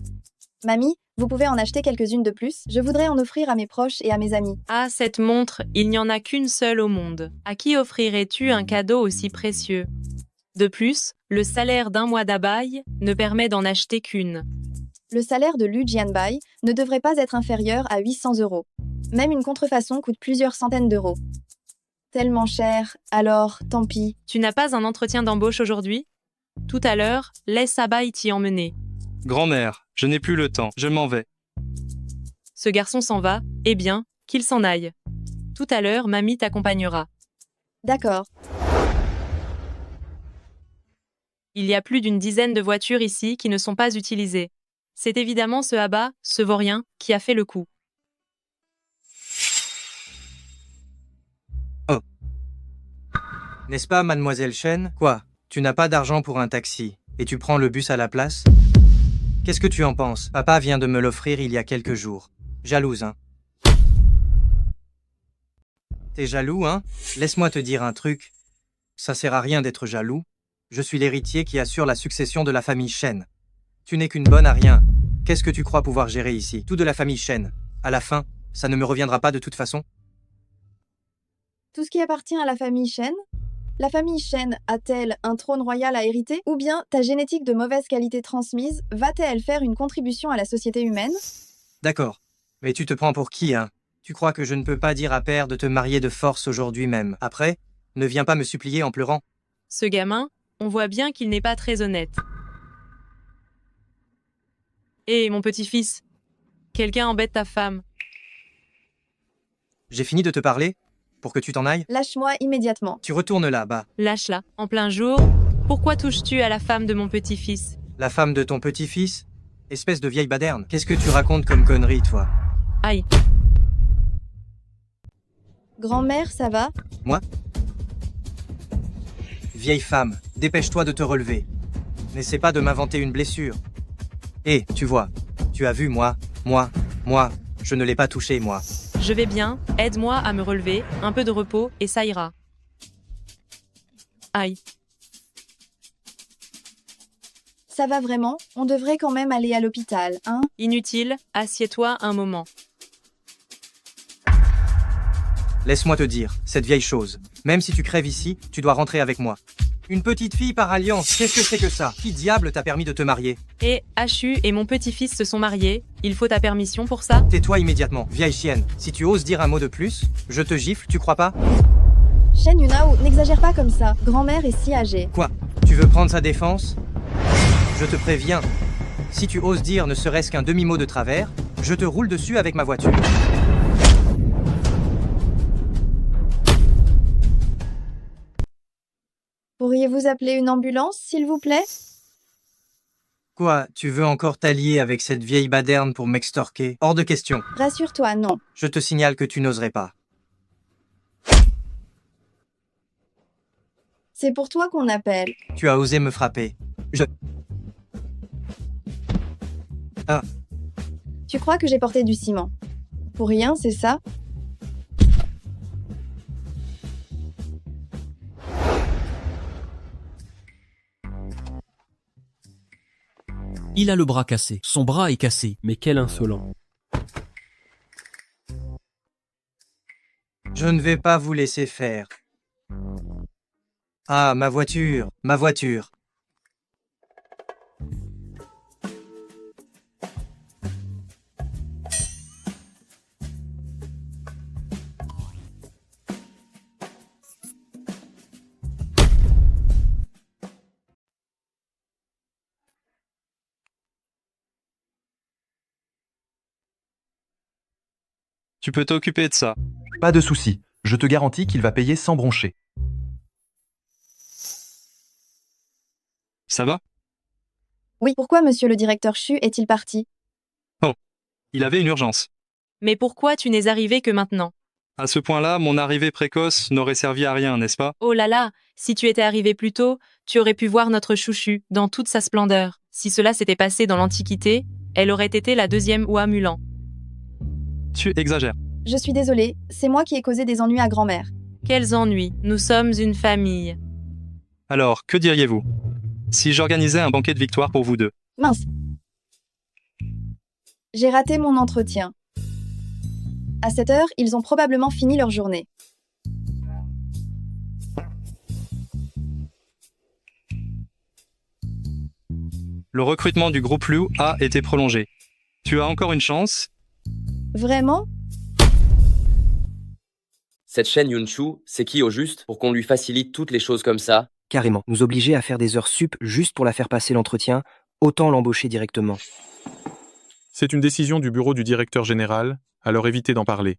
Mamie, vous pouvez en acheter quelques-unes de plus. Je voudrais en offrir à mes proches et à mes amis. Ah, cette montre, il n'y en a qu'une seule au monde. À qui offrirais-tu un cadeau aussi précieux? De plus, le salaire d'un mois d'abaille ne permet d'en acheter qu'une. Le salaire de Lu Jianbai ne devrait pas être inférieur à 800 euros. Même une contrefaçon coûte plusieurs centaines d'euros. Tellement cher, alors tant pis. Tu n'as pas un entretien d'embauche aujourd'hui? Tout à l'heure, laisse Abaï t'y emmener. Grand-mère, je n'ai plus le temps, je m'en vais. Ce garçon s'en va, eh bien, qu'il s'en aille. Tout à l'heure, mamie t'accompagnera. D'accord. Il y a plus d'une dizaine de voitures ici qui ne sont pas utilisées. C'est évidemment ce Abba, ce vaurien, qui a fait le coup. Oh. N'est-ce pas, mademoiselle Chen? Quoi? Tu n'as pas d'argent pour un taxi, et tu prends le bus à la place? Qu'est-ce que tu en penses? Papa vient de me l'offrir il y a quelques jours. Jalouse, hein? T'es jaloux, hein? Laisse-moi te dire un truc. Ça sert à rien d'être jaloux. Je suis l'héritier qui assure la succession de la famille Chen. Tu n'es qu'une bonne à rien. Qu'est-ce que tu crois pouvoir gérer ici? Tout de la famille Chen. À la fin, ça ne me reviendra pas de toute façon. Tout ce qui appartient à la famille Chen? La famille Chen a-t-elle un trône royal à hériter? Ou bien ta génétique de mauvaise qualité transmise va-t-elle faire une contribution à la société humaine? D'accord. Mais tu te prends pour qui, hein? Tu crois que je ne peux pas dire à père de te marier de force aujourd'hui même? Après, ne viens pas me supplier en pleurant. Ce gamin, on voit bien qu'il n'est pas très honnête. Hé, mon petit-fils, quelqu'un embête ta femme. J'ai fini de te parler? Pour que tu t'en ailles? Lâche-moi immédiatement. Tu retournes là-bas. Lâche-la, en plein jour. Pourquoi touches-tu à la femme de mon petit-fils? La femme de ton petit-fils? Espèce de vieille baderne. Qu'est-ce que tu racontes comme connerie, toi? Aïe. Grand-mère, ça va? Moi? Vieille femme, dépêche-toi de te relever. N'essaie pas de m'inventer une blessure. Hé, tu vois, tu as vu, moi, je ne l'ai pas touché, moi. Je vais bien, aide-moi à me relever, un peu de repos, et ça ira. Aïe. Ça va vraiment? On devrait quand même aller à l'hôpital, hein? Inutile, assieds-toi un moment. Laisse-moi te dire, cette vieille chose. Même si tu crèves ici, tu dois rentrer avec moi. Une petite fille par alliance, qu'est-ce que c'est que ça? Qui diable t'a permis de te marier? Et Achu et mon petit-fils se sont mariés, il faut ta permission pour ça? Tais-toi immédiatement, vieille chienne. Si tu oses dire un mot de plus, je te gifle, tu crois pas? Shen Yunao, n'exagère pas comme ça. Grand-mère est si âgée. Quoi? Tu veux prendre sa défense? Je te préviens. Si tu oses dire ne serait-ce qu'un demi-mot de travers, Je te roule dessus avec ma voiture. Pourriez-vous appeler une ambulance, s'il vous plaît? Quoi, tu veux encore t'allier avec cette vieille baderne pour m'extorquer? Hors de question. Rassure-toi, non. Je te signale que tu n'oserais pas. C'est pour toi qu'on appelle. Tu as osé me frapper. Ah, Tu crois que j'ai porté du ciment? Pour rien, c'est ça? Il a le bras cassé. Son bras est cassé. Mais quel insolent. je ne vais pas vous laisser faire. Ah, ma voiture, ma voiture. Tu peux t'occuper de ça. Pas de souci, je te garantis qu'il va payer sans broncher. Ça va? Oui, pourquoi monsieur le directeur Chu est-il parti? Oh, il avait une urgence. Mais pourquoi tu n'es arrivé que maintenant? À ce point-là, mon arrivée précoce n'aurait servi à rien, n'est-ce pas? Oh là là, si tu étais arrivé plus tôt, tu aurais pu voir notre chouchu dans toute sa splendeur. Si cela s'était passé dans l'Antiquité, elle aurait été la deuxième oie Mulan. Tu exagères. Je suis désolée, c'est moi qui ai causé des ennuis à grand-mère. Quels ennuis, nous sommes une famille. Alors, que diriez-vous si j'organisais un banquet de victoire pour vous deux? Mince. J'ai raté mon entretien. À cette heure, ils ont probablement fini leur journée. Le recrutement du groupe Liu a été prolongé. Tu as encore une chance. Vraiment? Cette chaîne Yunshu, c'est qui au juste pour qu'on lui facilite toutes les choses comme ça? Carrément. Nous obliger à faire des heures sup juste pour la faire passer l'entretien, autant l'embaucher directement. C'est une décision du bureau du directeur général, alors évitez d'en parler.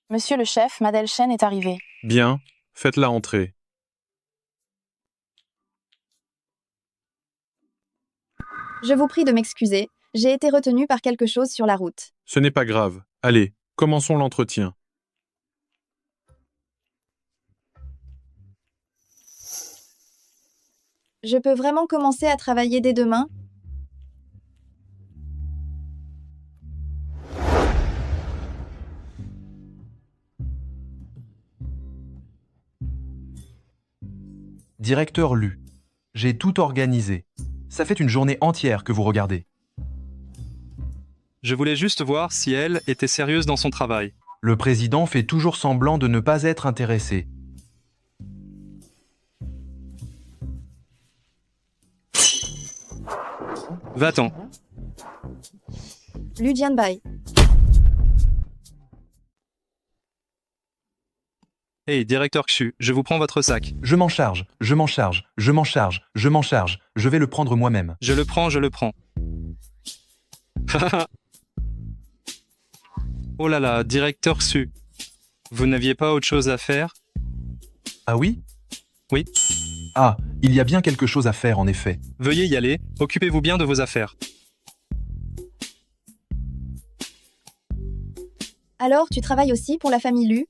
Monsieur le chef, Madel Chen est arrivée. Bien, faites-la entrer. Je vous prie de m'excuser, j'ai été retenue par quelque chose sur la route. Ce n'est pas grave. Allez, commençons l'entretien. Je peux vraiment commencer à travailler dès demain? Directeur Lu, j'ai tout organisé. Ça fait une journée entière que vous regardez. Je voulais juste voir si elle était sérieuse dans son travail. Le président fait toujours semblant de ne pas être intéressé. Va-t'en. Lu Jianbai. Hey, directeur Xu, je vous prends votre sac. Je m'en charge, je m'en charge, je m'en charge, je m'en charge. Je vais le prendre moi-même. Je le prends, je le prends. Oh là là, directeur Xu. Vous n'aviez pas autre chose à faire? Ah oui? Oui. Ah, il y a bien quelque chose à faire en effet. Veuillez y aller, occupez-vous bien de vos affaires. Alors, tu travailles aussi pour la famille Lu?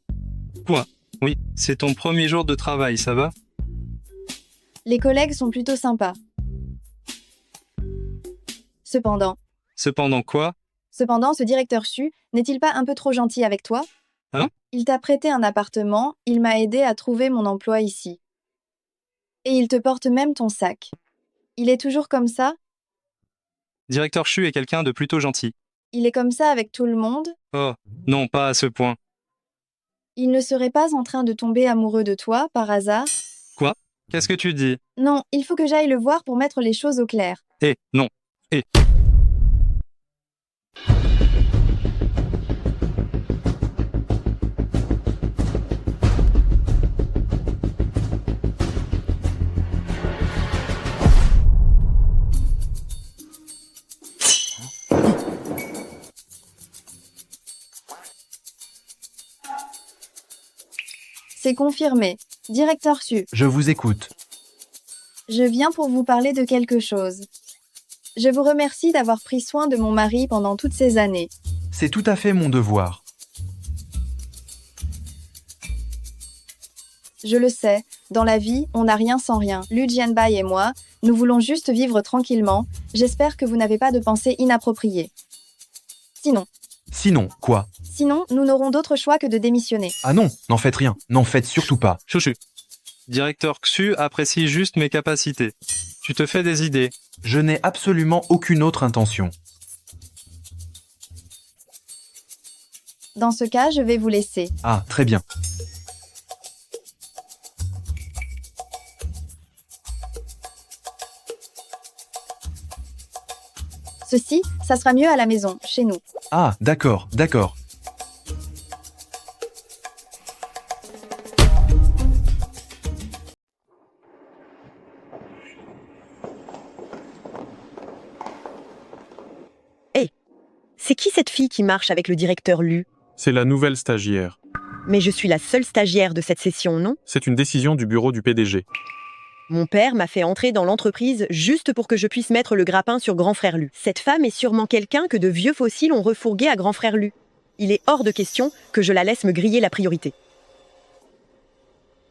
Quoi? Oui, c'est ton premier jour de travail, ça va? Les collègues sont plutôt sympas. Cependant, Cependant quoi? ce directeur Chu n'est-il pas un peu trop gentil avec toi? Hein? Il t'a prêté un appartement, il m'a aidé à trouver mon emploi ici. Et il te porte même ton sac. Il est toujours comme ça? Directeur Xu est quelqu'un de plutôt gentil. Il est comme ça avec tout le monde? Oh, non, pas à ce point. Il ne serait pas en train de tomber amoureux de toi, par hasard? Quoi? Qu'est-ce que tu dis? Non, il faut que j'aille le voir pour mettre les choses au clair. Non. C'est confirmé. Directeur Su, Je vous écoute. je viens pour vous parler de quelque chose. Je vous remercie d'avoir pris soin de mon mari pendant toutes ces années. C'est tout à fait mon devoir. Je le sais, dans la vie, on n'a rien sans rien. Lu Jianbai et moi, nous voulons juste vivre tranquillement. J'espère que vous n'avez pas de pensées inappropriées. Sinon, quoi? Sinon, nous n'aurons d'autre choix que de démissionner. Ah non, n'en faites rien. N'en faites surtout pas. Chouchou. Directeur Xu apprécie juste mes capacités. Tu te fais des idées. Je n'ai absolument aucune autre intention. Dans ce cas, je vais vous laisser. Ah, très bien. Ceci, ça sera mieux à la maison, chez nous. Ah, d'accord, d'accord. C'est qui cette fille qui marche avec le directeur Lu? C'est la nouvelle stagiaire. Mais je suis la seule stagiaire de cette session, non? C'est une décision du bureau du PDG. Mon père m'a fait entrer dans l'entreprise juste pour que je puisse mettre le grappin sur Grand Frère Lu. Cette femme est sûrement quelqu'un que de vieux fossiles ont refourgué à Grand Frère Lu. Il est hors de question que je la laisse me griller la priorité.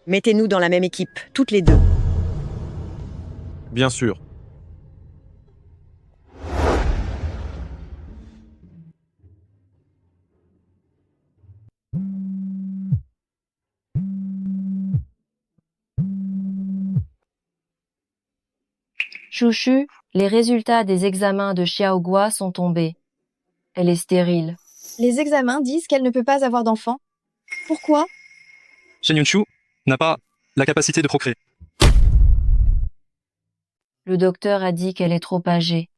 Mettez-nous dans la même équipe, toutes les deux. Bien sûr. Chouchu, les résultats des examens de Xiaogua sont tombés. Elle est stérile. Les examens disent qu'elle ne peut pas avoir d'enfant. Pourquoi? Shen Yunshu n'a pas la capacité de procréer. Le docteur a dit qu'elle est trop âgée.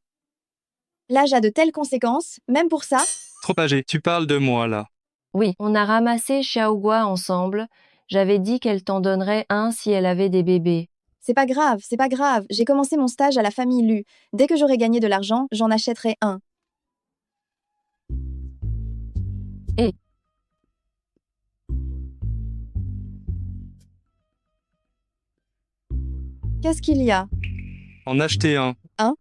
L'âge a de telles conséquences, même pour ça? Trop âgé. Tu parles de moi, là. Oui, on a ramassé Xiaogua ensemble. J'avais dit qu'elle t'en donnerait un si elle avait des bébés. C'est pas grave, c'est pas grave. J'ai commencé mon stage à la famille Lu. Dès que j'aurai gagné de l'argent, j'en achèterai un. Et qu'est-ce qu'il y a? En acheter un. Un?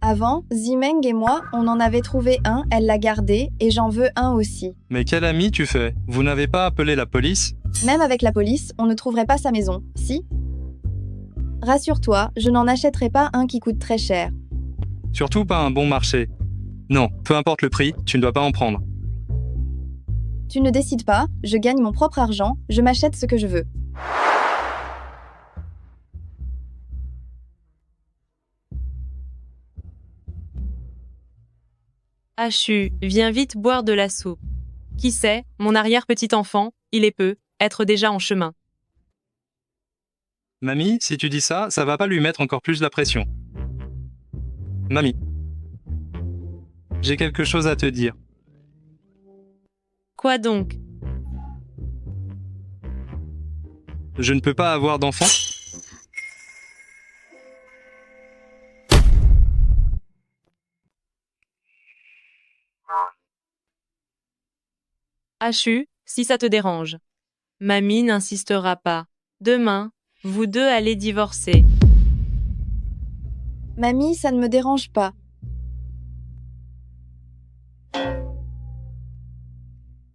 Avant, Zimeng et moi, on en avait trouvé un, elle l'a gardé, et j'en veux un aussi. Mais quel ami tu fais? Vous n'avez pas appelé la police? Même avec la police, on ne trouverait pas sa maison, si? Rassure-toi, je n'en achèterai pas un qui coûte très cher. Surtout pas un bon marché. Non, peu importe le prix, tu ne dois pas en prendre. Tu ne décides pas, je gagne mon propre argent, je m'achète ce que je veux. Achu, viens vite boire de la soupe. Qui sait, mon arrière-petit-enfant, il est peu, être déjà en chemin. Mamie, si tu dis ça, ça va pas lui mettre encore plus la pression. Mamie. J'ai quelque chose à te dire. Quoi donc? Je ne peux pas avoir d'enfant? Achu, si ça te dérange. Mamie n'insistera pas. Demain, vous deux allez divorcer. Mamie, ça ne me dérange pas.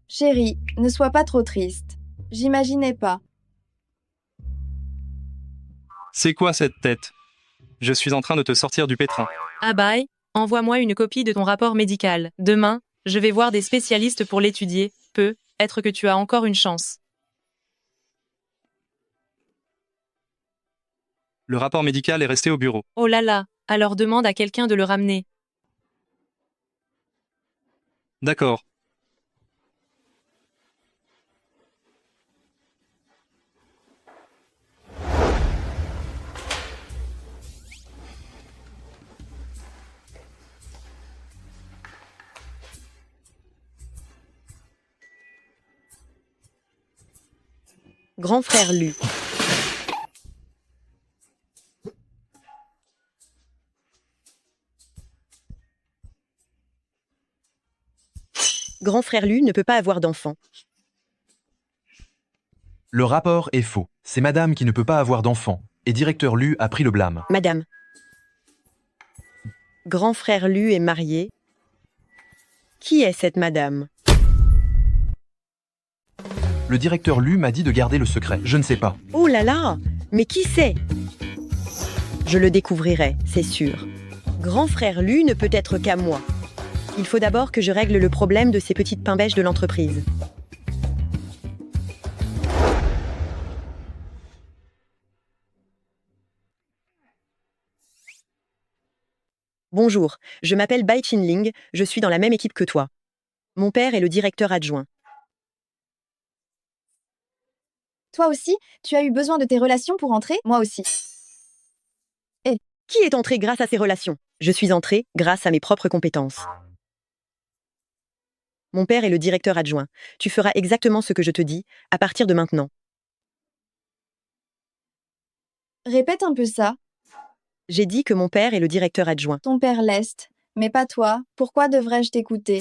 Chérie, ne sois pas trop triste. J'imaginais pas. C'est quoi cette tête? Je suis en train de te sortir du pétrin. Abai, envoie-moi une copie de ton rapport médical. Demain, je vais voir des spécialistes pour l'étudier. Peut-être que tu as encore une chance. Le rapport médical est resté au bureau. Oh là là, alors demande à quelqu'un de le ramener. D'accord. Grand Frère Lu. Grand Frère Lu ne peut pas avoir d'enfant. Le rapport est faux. C'est madame qui ne peut pas avoir d'enfant. Et directeur Lu a pris le blâme. Madame. Grand frère Lu est marié. Qui est cette madame? Le directeur Lu m'a dit de garder le secret. Je ne sais pas. Oh là là! Mais qui c'est? Je le découvrirai, c'est sûr. Grand frère Lu ne peut être qu'à moi. Il faut d'abord que je règle le problème de ces petites pains bêches de l'entreprise. Bonjour, je m'appelle Bai Qinling, je suis dans la même équipe que toi. Mon père est le directeur adjoint. Toi aussi, tu as eu besoin de tes relations pour entrer? Moi aussi. Qui est entré grâce à ces relations? Je suis entré grâce à mes propres compétences. Mon père est le directeur adjoint. Tu feras exactement ce que je te dis, à partir de maintenant. Répète un peu ça. J'ai dit que mon père est le directeur adjoint. Ton père l'est, mais pas toi. Pourquoi devrais-je t'écouter?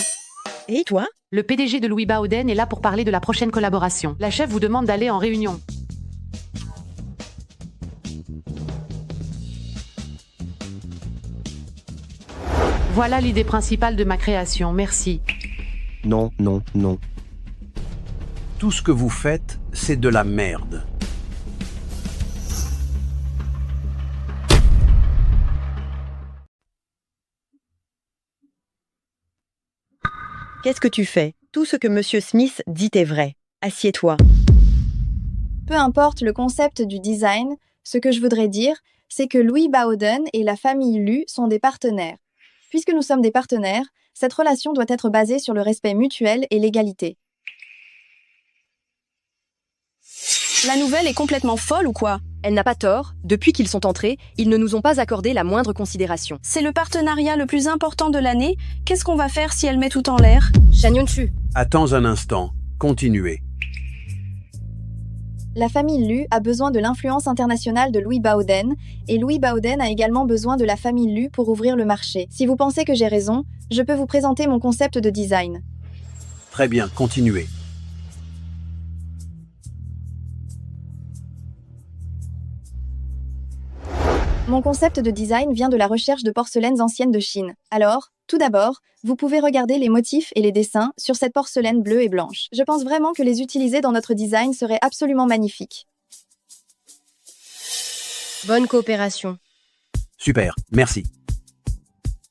Et toi? Le PDG de Louis Baoden est là pour parler de la prochaine collaboration. La chef vous demande d'aller en réunion. Voilà l'idée principale de ma création, merci. Non, non, non. Tout ce que vous faites, c'est de la merde. Qu'est-ce que tu fais? Tout ce que Monsieur Smith dit est vrai. Assieds-toi. Peu importe le concept du design, ce que je voudrais dire, c'est que Louis Baoden et la famille Lu sont des partenaires. Puisque nous sommes des partenaires, cette relation doit être basée sur le respect mutuel et l'égalité. La nouvelle est complètement folle ou quoi? Elle n'a pas tort. Depuis qu'ils sont entrés, ils ne nous ont pas accordé la moindre considération. C'est le partenariat le plus important de l'année. Qu'est-ce qu'on va faire si elle met tout en l'air? Shan Yun-chu. Attends un instant. Continuez. La famille Lu a besoin de l'influence internationale de Louis Baoden, et Louis Baoden a également besoin de la famille Lu pour ouvrir le marché. Si vous pensez que j'ai raison, je peux vous présenter mon concept de design. Très bien, continuez. Mon concept de design vient de la recherche de porcelaines anciennes de Chine. Alors, tout d'abord, vous pouvez regarder les motifs et les dessins sur cette porcelaine bleue et blanche. Je pense vraiment que les utiliser dans notre design serait absolument magnifique. Bonne coopération. Super, merci.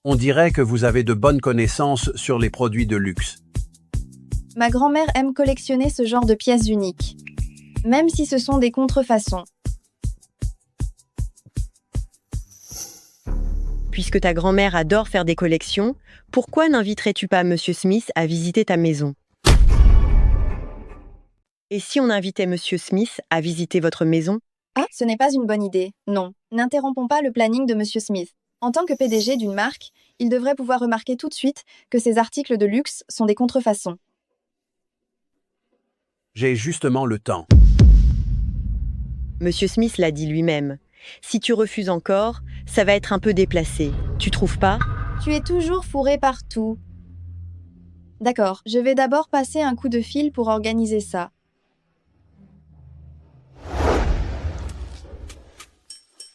On dirait que vous avez de bonnes connaissances sur les produits de luxe. Ma grand-mère aime collectionner ce genre de pièces uniques, même si ce sont des contrefaçons. Puisque ta grand-mère adore faire des collections, pourquoi n'inviterais-tu pas Monsieur Smith à visiter ta maison? Et si on invitait Monsieur Smith à visiter votre maison? Ah, ce n'est pas une bonne idée. Non, n'interrompons pas le planning de Monsieur Smith. En tant que PDG d'une marque, il devrait pouvoir remarquer tout de suite que ces articles de luxe sont des contrefaçons. J'ai justement le temps. Monsieur Smith l'a dit lui-même. Si tu refuses encore, ça va être un peu déplacé. Tu trouves pas? Tu es toujours fourré partout. D'accord, je vais d'abord passer un coup de fil pour organiser ça.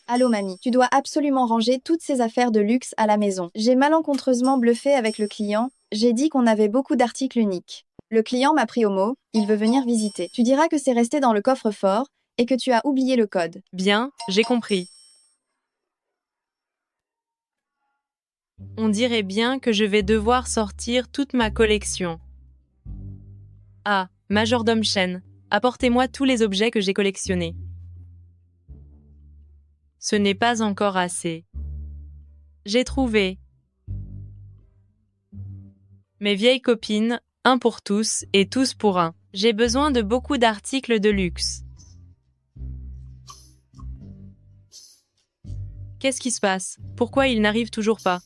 Allô mamie, tu dois absolument ranger toutes ces affaires de luxe à la maison. J'ai malencontreusement bluffé avec le client, j'ai dit qu'on avait beaucoup d'articles uniques. Le client m'a pris au mot, il veut venir visiter. Tu diras que c'est resté dans le coffre-fort et que tu as oublié le code. Bien, j'ai compris. On dirait bien que je vais devoir sortir toute ma collection. Ah, majordome Shen, apportez-moi tous les objets que j'ai collectionnés. Ce n'est pas encore assez. J'ai trouvé. Mes vieilles copines, un pour tous et tous pour un. J'ai besoin de beaucoup d'articles de luxe. Qu'est-ce qui se passe? Pourquoi il n'arrive toujours pas?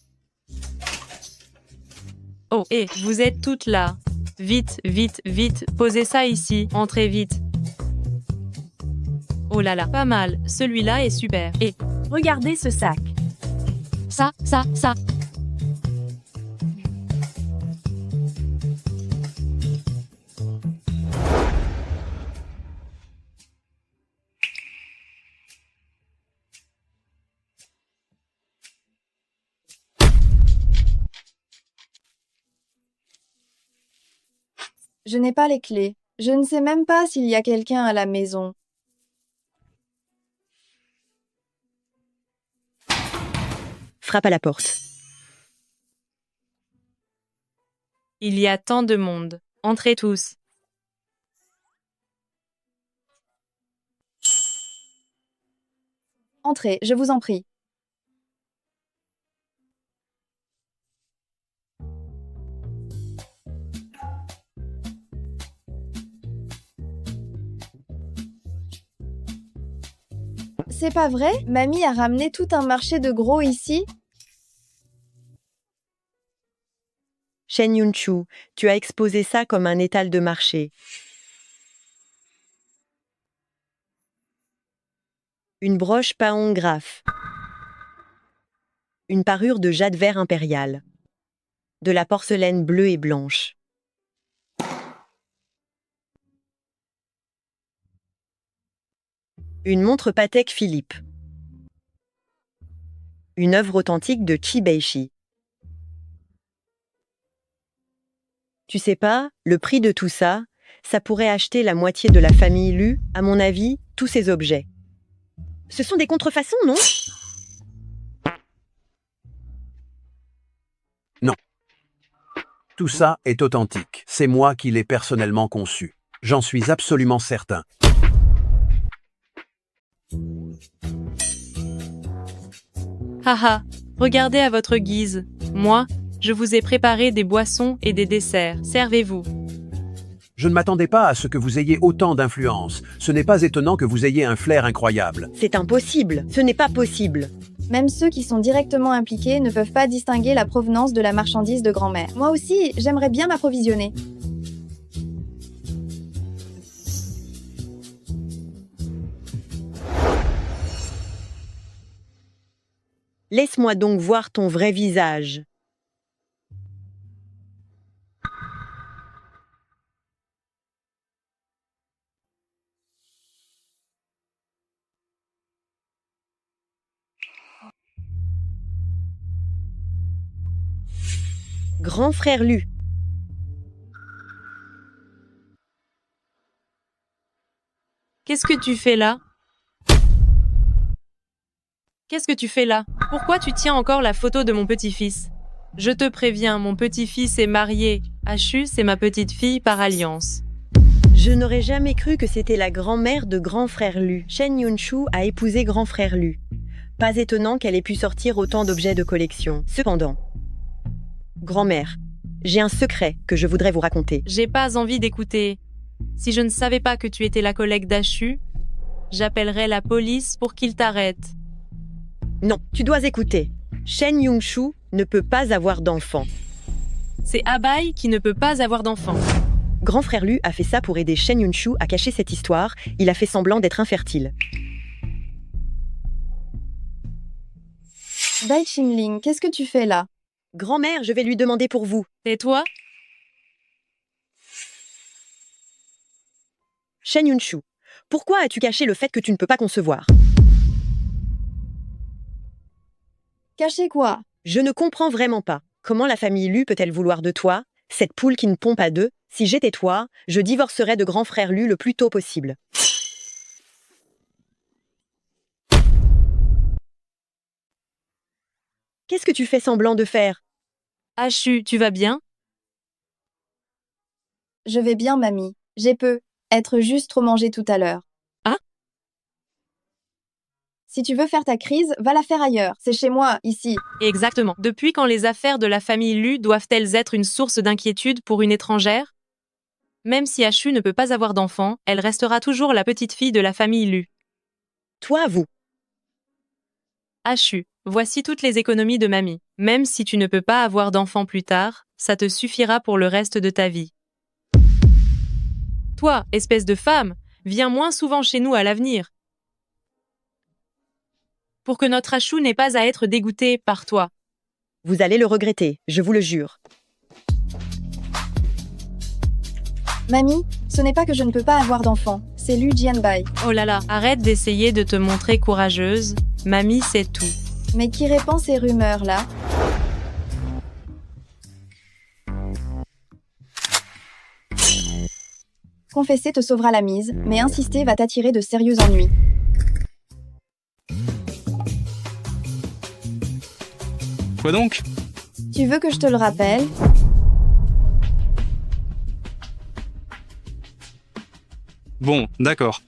Oh, et vous êtes toutes là. Vite, vite, vite, posez ça ici, entrez vite. Oh là là, pas mal, celui-là est super. Et regardez ce sac. Ça. Je n'ai pas les clés. Je ne sais même pas s'il y a quelqu'un à la maison. Frappe à la porte. Il y a tant de monde. Entrez tous. Entrez, je vous en prie. C'est pas vrai? Mamie a ramené tout un marché de gros ici? Shen Yunchu, tu as exposé ça comme un étal de marché. Une broche paon graphe. Une parure de jade vert impérial. De la porcelaine bleue et blanche. Une montre Patek Philippe. Une œuvre authentique de Qi Beishi. Tu sais pas, le prix de tout ça, ça pourrait acheter la moitié de la famille Lu, à mon avis, tous ces objets. Ce sont des contrefaçons, non? Non. Tout ça est authentique. C'est moi qui l'ai personnellement conçu. J'en suis absolument certain. Haha, regardez à votre guise. Moi, je vous ai préparé des boissons et des desserts. Servez-vous. Je ne m'attendais pas à ce que vous ayez autant d'influence. Ce n'est pas étonnant que vous ayez un flair incroyable. C'est impossible. Ce n'est pas possible. Même ceux qui sont directement impliqués ne peuvent pas distinguer la provenance de la marchandise de grand-mère. Moi aussi, j'aimerais bien m'approvisionner. Laisse-moi donc voir ton vrai visage. Grand frère Lu. Qu'est-ce que tu fais là? Qu'est-ce que tu fais là? Pourquoi tu tiens encore la photo de mon petit-fils? Je te préviens, mon petit-fils est marié. Ashu, c'est ma petite-fille par alliance. Je n'aurais jamais cru que c'était la grand-mère de grand frère Lu. Shen Yunchu a épousé grand frère Lu. Pas étonnant qu'elle ait pu sortir autant d'objets de collection. Cependant, grand-mère, j'ai un secret que je voudrais vous raconter. J'ai pas envie d'écouter. Si je ne savais pas que tu étais la collègue d'Ashu, j'appellerais la police pour qu'il t'arrête. Non, tu dois écouter. Shen Yunchu ne peut pas avoir d'enfant. C'est Abai qui ne peut pas avoir d'enfant. Grand frère Lu a fait ça pour aider Shen Yunchu à cacher cette histoire. Il a fait semblant d'être infertile. Bai Qingling, qu'est-ce que tu fais là? Grand-mère, je vais lui demander pour vous. Tais-toi. Shen Yunchu, pourquoi as-tu caché le fait que tu ne peux pas concevoir? Cacher quoi? Je ne comprends vraiment pas. Comment la famille Lu peut-elle vouloir de toi, cette poule qui ne pond pas d'œufs? Si j'étais toi, je divorcerais de grand frère Lu le plus tôt possible. Qu'est-ce que tu fais semblant de faire? Ashu, tu vas bien? Je vais bien, mamie. J'ai peu. Être juste trop mangé tout à l'heure. Ah? Si tu veux faire ta crise, va la faire ailleurs. C'est chez moi, ici. Exactement. Depuis quand les affaires de la famille Lu doivent-elles être une source d'inquiétude pour une étrangère? Même si Ashu ne peut pas avoir d'enfant, elle restera toujours la petite fille de la famille Lu. Toi, vous. Ashu, voici toutes les économies de mamie. Même si tu ne peux pas avoir d'enfant plus tard, ça te suffira pour le reste de ta vie. Toi, espèce de femme, viens moins souvent chez nous à l'avenir. Pour que notre Ashu n'ait pas à être dégoûté par toi. Vous allez le regretter, je vous le jure. Mamie, ce n'est pas que je ne peux pas avoir d'enfant. C'est Lu Jianbai. Oh là là, arrête d'essayer de te montrer courageuse. Mamie sait tout. Mais qui répand ces rumeurs-là? Confesser te sauvera la mise, mais insister va t'attirer de sérieux ennuis. Quoi donc? Tu veux que je te le rappelle? Bon, d'accord.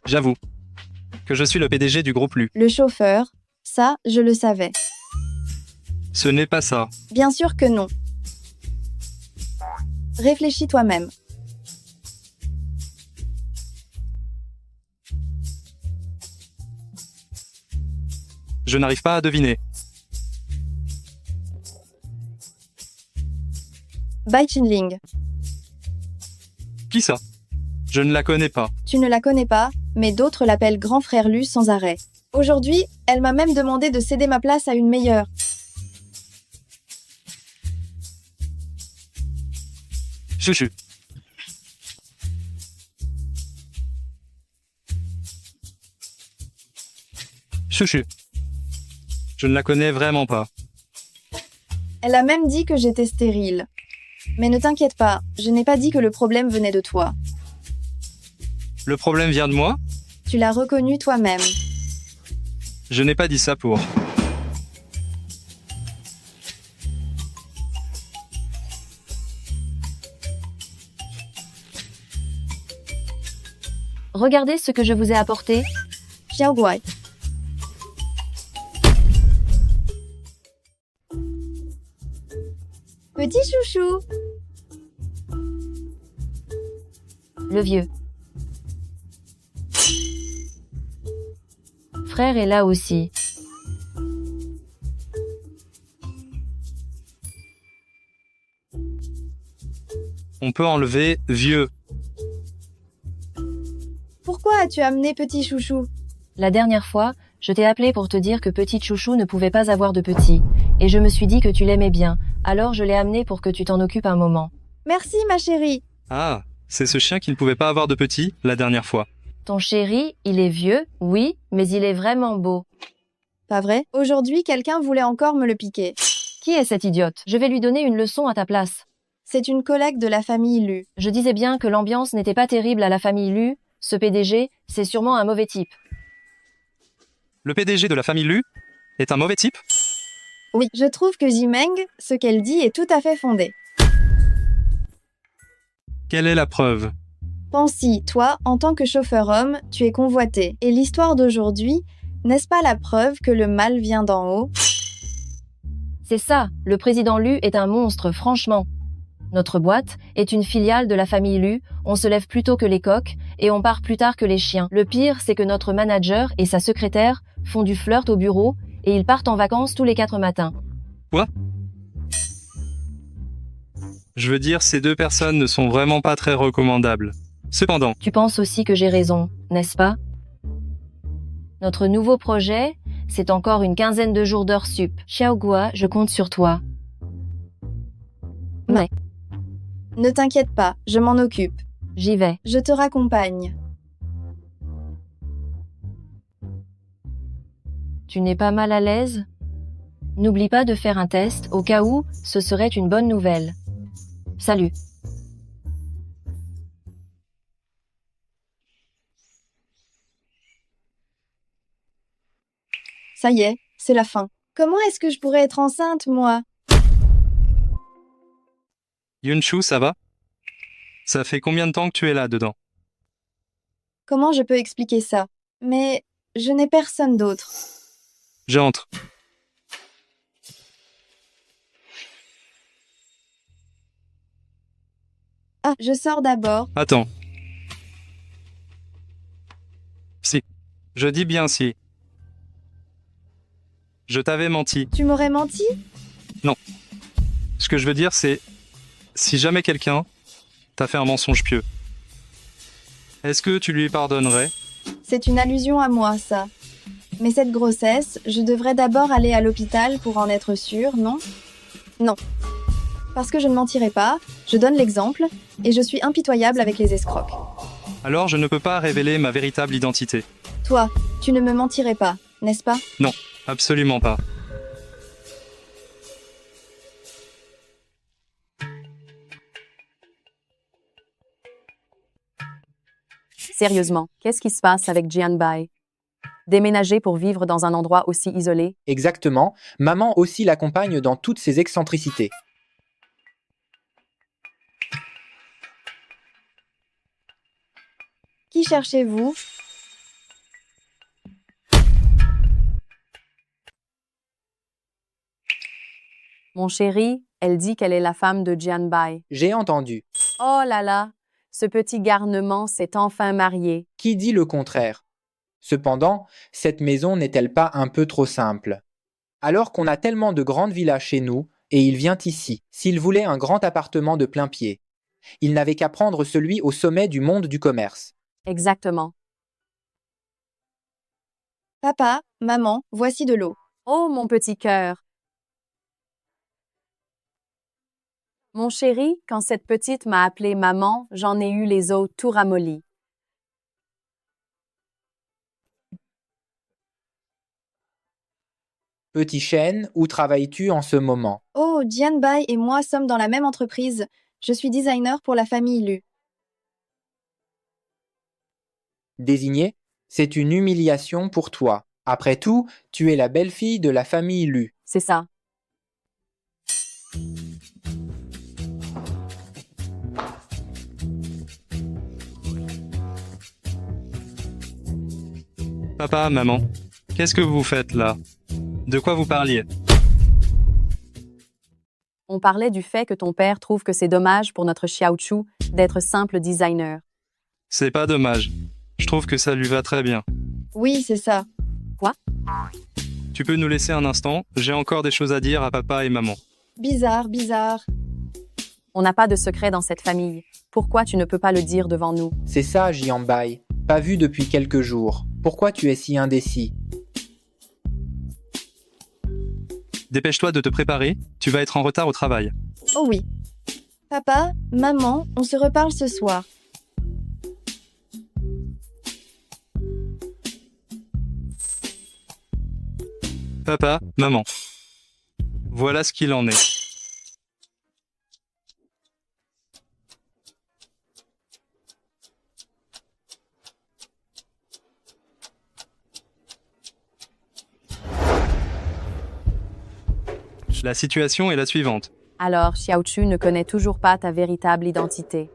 J'avoue que je suis le PDG du groupe Lu. Le chauffeur, ça, je le savais. Ce n'est pas ça. Bien sûr que non. Réfléchis toi-même. Je n'arrive pas à deviner. Bai Qinling. Qui ça? Je ne la connais pas. Tu ne la connais pas, mais d'autres l'appellent grand frère Lu sans arrêt. Aujourd'hui, elle m'a même demandé de céder ma place à une meilleure. Chouchou. Chouchou. Je ne la connais vraiment pas. Elle a même dit que j'étais stérile. Mais ne t'inquiète pas, je n'ai pas dit que le problème venait de toi. Le problème vient de moi? Tu l'as reconnu toi-même. Je n'ai pas dit ça pour. Regardez ce que je vous ai apporté. Xiao Guai. Petit chouchou. Le vieux frère est là aussi. On peut enlever vieux. Pourquoi as-tu amené petit chouchou? La dernière fois, je t'ai appelé pour te dire que petit chouchou ne pouvait pas avoir de petit. Et je me suis dit que tu l'aimais bien. Alors je l'ai amené pour que tu t'en occupes un moment. Merci ma chérie. Ah, c'est ce chien qui ne pouvait pas avoir de petit la dernière fois. Ton chéri, il est vieux, oui, mais il est vraiment beau. Pas vrai? Aujourd'hui, quelqu'un voulait encore me le piquer. Qui est cette idiote? Je vais lui donner une leçon à ta place. C'est une collègue de la famille Lu. Je disais bien que l'ambiance n'était pas terrible à la famille Lu. Ce PDG, c'est sûrement un mauvais type. Le PDG de la famille Lu est un mauvais type? Oui, je trouve que Jimeng, ce qu'elle dit est tout à fait fondé. Quelle est la preuve? Pense-y, toi, en tant que chauffeur homme, tu es convoité. Et l'histoire d'aujourd'hui, n'est-ce pas la preuve que le mal vient d'en haut? C'est ça, le président Lu est un monstre, franchement. Notre boîte est une filiale de la famille Lu, on se lève plus tôt que les coqs et on part plus tard que les chiens. Le pire, c'est que notre manager et sa secrétaire font du flirt au bureau et ils partent en vacances tous les 4 matins. Quoi? Je veux dire, ces deux personnes ne sont vraiment pas très recommandables. Cependant... Tu penses aussi que j'ai raison, n'est-ce pas? Notre nouveau projet, c'est encore une quinzaine de jours d'heures sup. Xiaogua, je compte sur toi. Ouais. Ne t'inquiète pas, je m'en occupe. J'y vais. Je te raccompagne. Tu n'es pas mal à l'aise? N'oublie pas de faire un test, au cas où, ce serait une bonne nouvelle. Salut. Ça y est, c'est la fin. Comment est-ce que je pourrais être enceinte, moi? Yunshu, ça va? Ça fait combien de temps que tu es là-dedans? Comment je peux expliquer ça? Mais je n'ai personne d'autre. J'entre. Ah, je sors d'abord. Attends. Si. Je dis bien si. Je t'avais menti. Tu m'aurais menti? Non. Ce que je veux dire, c'est... Si jamais quelqu'un t'a fait un mensonge pieux, est-ce que tu lui pardonnerais? C'est une allusion à moi, ça. Mais cette grossesse, je devrais d'abord aller à l'hôpital pour en être sûre, non? Non. Parce que je ne mentirai pas, je donne l'exemple, et je suis impitoyable avec les escrocs. Alors je ne peux pas révéler ma véritable identité. Toi, tu ne me mentirais pas, n'est-ce pas? Non, absolument pas. Sérieusement, qu'est-ce qui se passe avec Jianbai? Déménager pour vivre dans un endroit aussi isolé? Exactement, maman aussi l'accompagne dans toutes ses excentricités. Qui cherchez-vous? Mon chéri, elle dit qu'elle est la femme de Jianbai. J'ai entendu. Oh là là, ce petit garnement s'est enfin marié. Qui dit le contraire? Cependant, cette maison n'est-elle pas un peu trop simple? Alors qu'on a tellement de grandes villas chez nous, et il vient ici, s'il voulait un grand appartement de plein pied. Il n'avait qu'à prendre celui au sommet du monde du commerce. Exactement. Papa, maman, voici de l'eau. Oh mon petit cœur. Mon chéri, quand cette petite m'a appelée maman, j'en ai eu les os tout ramollis. Petit chêne, où travailles-tu en ce moment? Oh, Jianbai et moi sommes dans la même entreprise. Je suis designer pour la famille Lu. Désigné, c'est une humiliation pour toi. Après tout, tu es la belle-fille de la famille Lu. C'est ça. Papa, maman, qu'est-ce que vous faites là? De quoi vous parliez? On parlait du fait que ton père trouve que c'est dommage pour notre Xiaochu d'être simple designer. C'est pas dommage. Je trouve que ça lui va très bien. Oui, c'est ça. Quoi? Tu peux nous laisser un instant? J'ai encore des choses à dire à papa et maman. Bizarre, bizarre. On n'a pas de secret dans cette famille. Pourquoi tu ne peux pas le dire devant nous? C'est ça, Jianbai. Pas vu depuis quelques jours. Pourquoi tu es si indécis? Dépêche-toi de te préparer, tu vas être en retard au travail. Oh oui. Papa, maman, on se reparle ce soir. Papa, maman. Voilà ce qu'il en est. La situation est la suivante. Alors, Xiaochu ne connaît toujours pas ta véritable identité.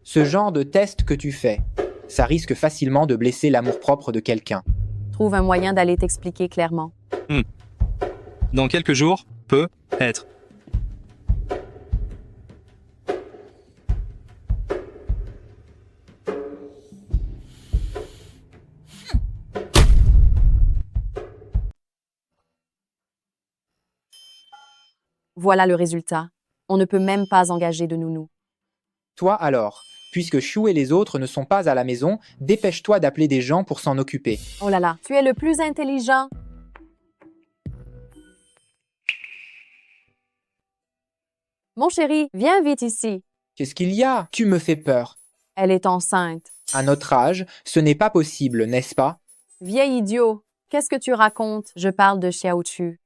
Ce genre de test que tu fais, ça risque facilement de blesser l'amour-propre de quelqu'un. Trouve un moyen d'aller t'expliquer clairement. Dans quelques jours, peut-être. Voilà le résultat. On ne peut même pas engager de nounou. Toi alors, puisque Chou et les autres ne sont pas à la maison, dépêche-toi d'appeler des gens pour s'en occuper. Oh là là, tu es le plus intelligent. Mon chéri, viens vite ici. Qu'est-ce qu'il y a? Tu me fais peur. Elle est enceinte. À notre âge, ce n'est pas possible, n'est-ce pas? Vieil idiot, qu'est-ce que tu racontes? Je parle de Xiaochu.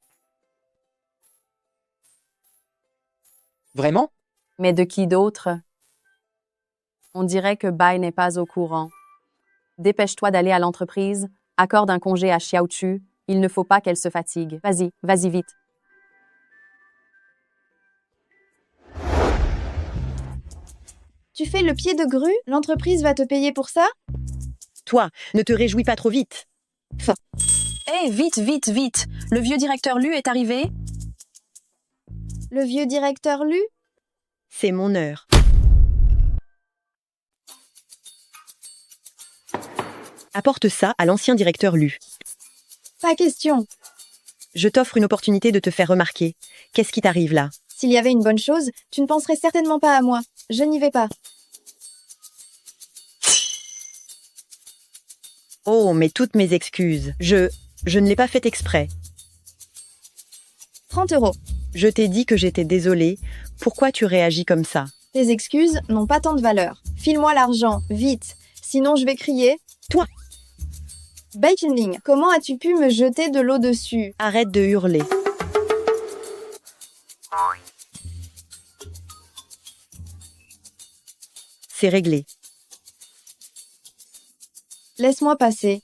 Vraiment? Mais de qui d'autre? On dirait que Bai n'est pas au courant. Dépêche-toi d'aller à l'entreprise, accorde un congé à Xiaochu, il ne faut pas qu'elle se fatigue. Vas-y, vas-y vite. Tu fais le pied de grue? L'entreprise va te payer pour ça? Toi, ne te réjouis pas trop vite. Hé, vite, vite, vite! Le vieux directeur Lu est arrivé? Le vieux directeur Lu? C'est mon heure. Apporte ça à l'ancien directeur Lu. Pas question. Je t'offre une opportunité de te faire remarquer. Qu'est-ce qui t'arrive là? S'il y avait une bonne chose, tu ne penserais certainement pas à moi. Je n'y vais pas. Oh, mais toutes mes excuses. Je ne l'ai pas fait exprès. 30 €. Je t'ai dit que j'étais désolée. Pourquoi tu réagis comme ça? Tes excuses n'ont pas tant de valeur. File-moi l'argent, vite. Sinon je vais crier. Toi! Baconling, comment as-tu pu me jeter de l'eau dessus? Arrête de hurler. C'est réglé. Laisse-moi passer.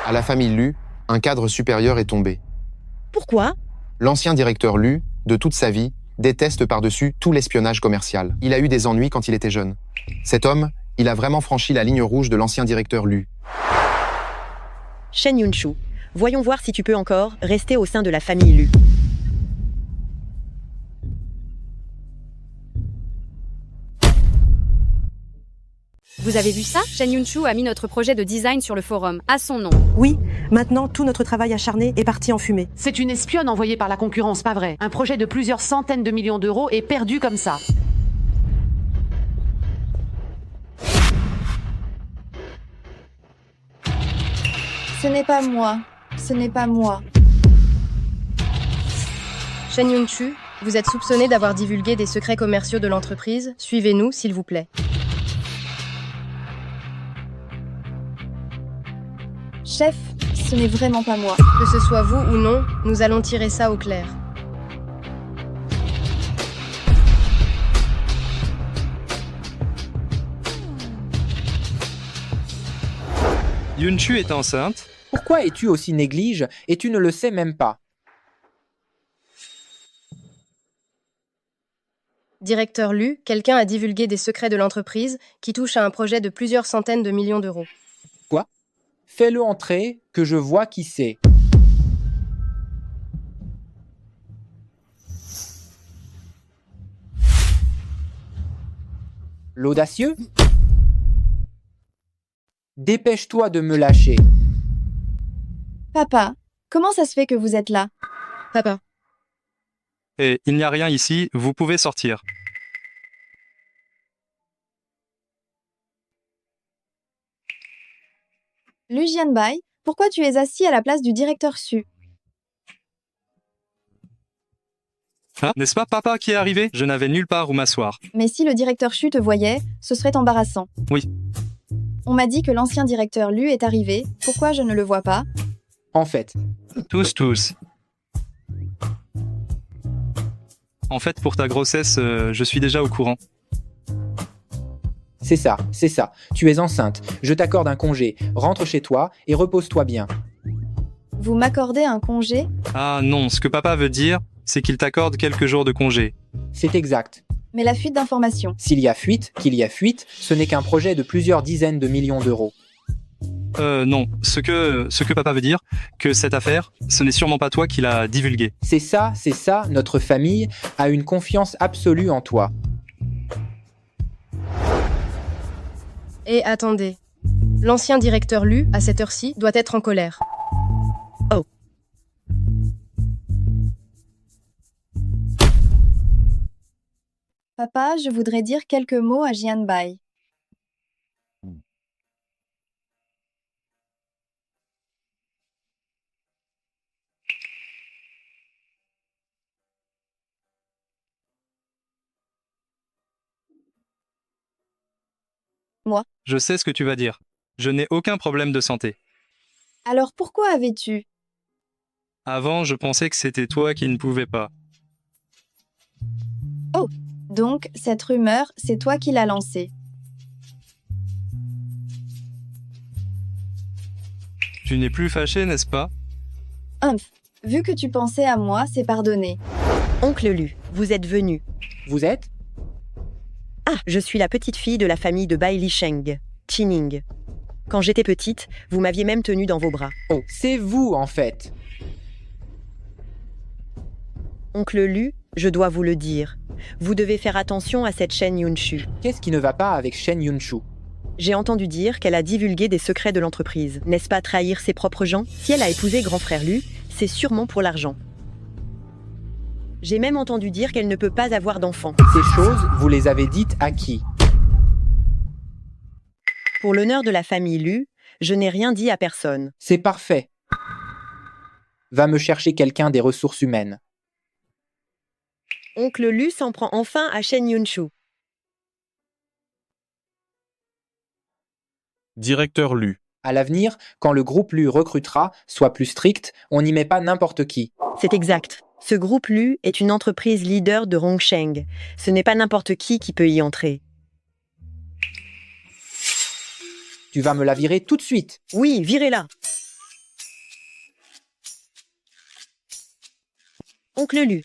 À la famille Lu, un cadre supérieur est tombé. Pourquoi? L'ancien directeur Lu, de toute sa vie, déteste par-dessus tout l'espionnage commercial. Il a eu des ennuis quand il était jeune. Cet homme, il a vraiment franchi la ligne rouge de l'ancien directeur Lu. Shen Yunshu, voyons voir si tu peux encore rester au sein de la famille Lu. Vous avez vu ça? Shen Yunshu a mis notre projet de design sur le forum, à son nom. Oui, maintenant tout notre travail acharné est parti en fumée. C'est une espionne envoyée par la concurrence, pas vrai? Un projet de plusieurs centaines de millions d'euros est perdu comme ça. Ce n'est pas moi. Ce n'est pas moi. Shen Yunshu, vous êtes soupçonné d'avoir divulgué des secrets commerciaux de l'entreprise. Suivez-nous, s'il vous plaît. Chef, ce n'est vraiment pas moi. Que ce soit vous ou non, nous allons tirer ça au clair. Yunshu est enceinte. Pourquoi es-tu aussi néglige et tu ne le sais même pas? Directeur Lu, quelqu'un a divulgué des secrets de l'entreprise qui touchent à un projet de plusieurs centaines de millions d'euros. Quoi? Fais-le entrer, que je vois qui c'est. L'audacieux? Dépêche-toi de me lâcher. Papa, comment ça se fait que vous êtes là? Papa. Et il n'y a rien ici, vous pouvez sortir. Lu Jianbai, pourquoi tu es assis à la place du directeur Su? Ah, n'est-ce pas papa qui est arrivé? Je n'avais nulle part où m'asseoir. Mais si le directeur Chu te voyait, ce serait embarrassant. Oui. On m'a dit que l'ancien directeur Lu est arrivé. Pourquoi je ne le vois pas? En fait. Tous. En fait, pour ta grossesse, je suis déjà au courant. C'est ça. Tu es enceinte. Je t'accorde un congé. Rentre chez toi et repose-toi bien. Vous m'accordez un congé? Ah non, ce que papa veut dire, c'est qu'il t'accorde quelques jours de congé. C'est exact. Mais la fuite d'informations. Qu'il y a fuite, ce n'est qu'un projet de plusieurs dizaines de millions d'euros. Non, ce que papa veut dire, que cette affaire, ce n'est sûrement pas toi qui l'as divulguée. C'est ça, notre famille a une confiance absolue en toi. Et attendez. L'ancien directeur Lu, à cette heure-ci, doit être en colère. Oh. Papa, je voudrais dire quelques mots à Jianbai. Moi. Je sais ce que tu vas dire. Je n'ai aucun problème de santé. Alors pourquoi avais-tu? Avant, je pensais que c'était toi qui ne pouvais pas. Oh, donc cette rumeur, c'est toi qui l'as lancée. Tu n'es plus fâché, n'est-ce pas? Vu que tu pensais à moi, c'est pardonné. Oncle Lu, vous êtes venu. Vous êtes? Ah, je suis la petite fille de la famille de Bai Lisheng, Chining. Quand j'étais petite, vous m'aviez même tenue dans vos bras. Oh, c'est vous en fait. Oncle Lu, je dois vous le dire. Vous devez faire attention à cette Shen Yunshu. Qu'est-ce qui ne va pas avec Shen Yunshu? J'ai entendu dire qu'elle a divulgué des secrets de l'entreprise. N'est-ce pas trahir ses propres gens? Si elle a épousé grand frère Lu, c'est sûrement pour l'argent. J'ai même entendu dire qu'elle ne peut pas avoir d'enfant. Ces choses, vous les avez dites à qui? Pour l'honneur de la famille Lu, je n'ai rien dit à personne. C'est parfait. Va me chercher quelqu'un des ressources humaines. Oncle Lu s'en prend enfin à Shen Yunshu. Directeur Lu. À l'avenir, quand le groupe Lu recrutera, soit plus strict, on n'y met pas n'importe qui. C'est exact. Ce groupe Lu est une entreprise leader de Rongsheng. Ce n'est pas n'importe qui peut y entrer. Tu vas me la virer tout de suite. Oui, virez-la. Oncle Lu,